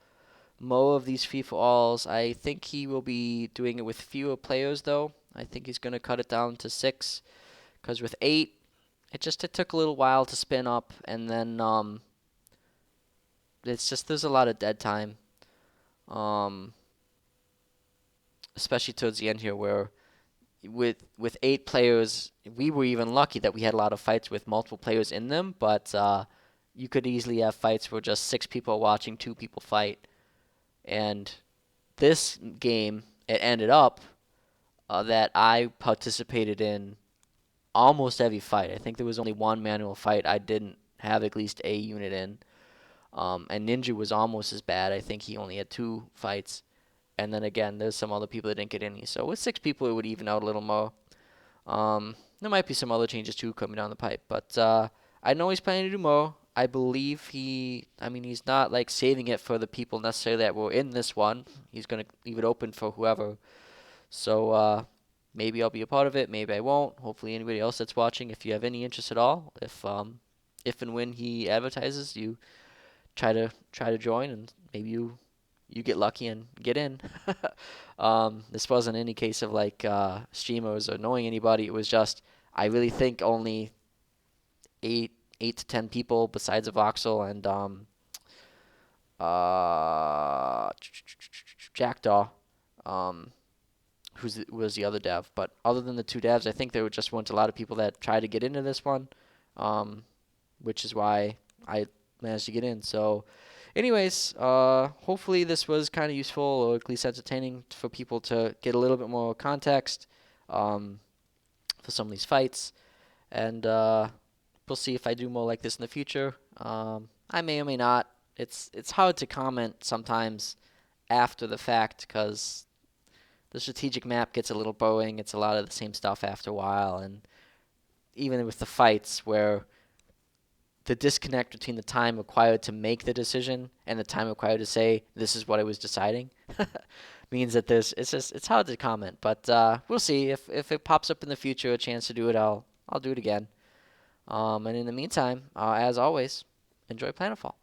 more of these free-for-alls. I think he will be doing it with fewer players, though. I think he's going to cut it down to 6, because with 8, it took a little while to spin up, and then there's a lot of dead time, especially towards the end here, where with 8 players, we were even lucky that we had a lot of fights with multiple players in them, but you could easily have fights where just 6 people are watching 2 people fight. And this game, it ended up that I participated in almost every fight. I think there was only one manual fight I didn't have at least a unit in. And Ninja was almost as bad. I think he only had 2 fights. And then again, there's some other people that didn't get any. So with 6 people, it would even out a little more. There might be some other changes too coming down the pipe. But I know he's planning to do more. I believe he's not saving it for the people necessarily that were in this one. He's going to leave it open for whoever. So maybe I'll be a part of it. Maybe I won't. Hopefully anybody else that's watching, if you have any interest at all, if and when he advertises, you try to join, and maybe you get lucky and get in. This wasn't any case of streamers or knowing anybody. It was just I really think only 8 to 10 people besides a voxel and Jackdaw, was the other dev. But other than the 2 devs, I think there just weren't a lot of people that tried to get into this one, which is why I managed to get in. So anyways, hopefully this was kind of useful, or at least entertaining for people to get a little bit more context for some of these fights. And we'll see if I do more like this in the future. I may or may not. It's hard to comment sometimes after the fact, because the strategic map gets a little boring. It's a lot of the same stuff after a while, and even with the fights where the disconnect between the time required to make the decision and the time required to say this is what I was deciding means that it's hard to comment. But we'll see if it pops up in the future, a chance to do it. I'll do it again. And in the meantime, as always, enjoy Planetfall.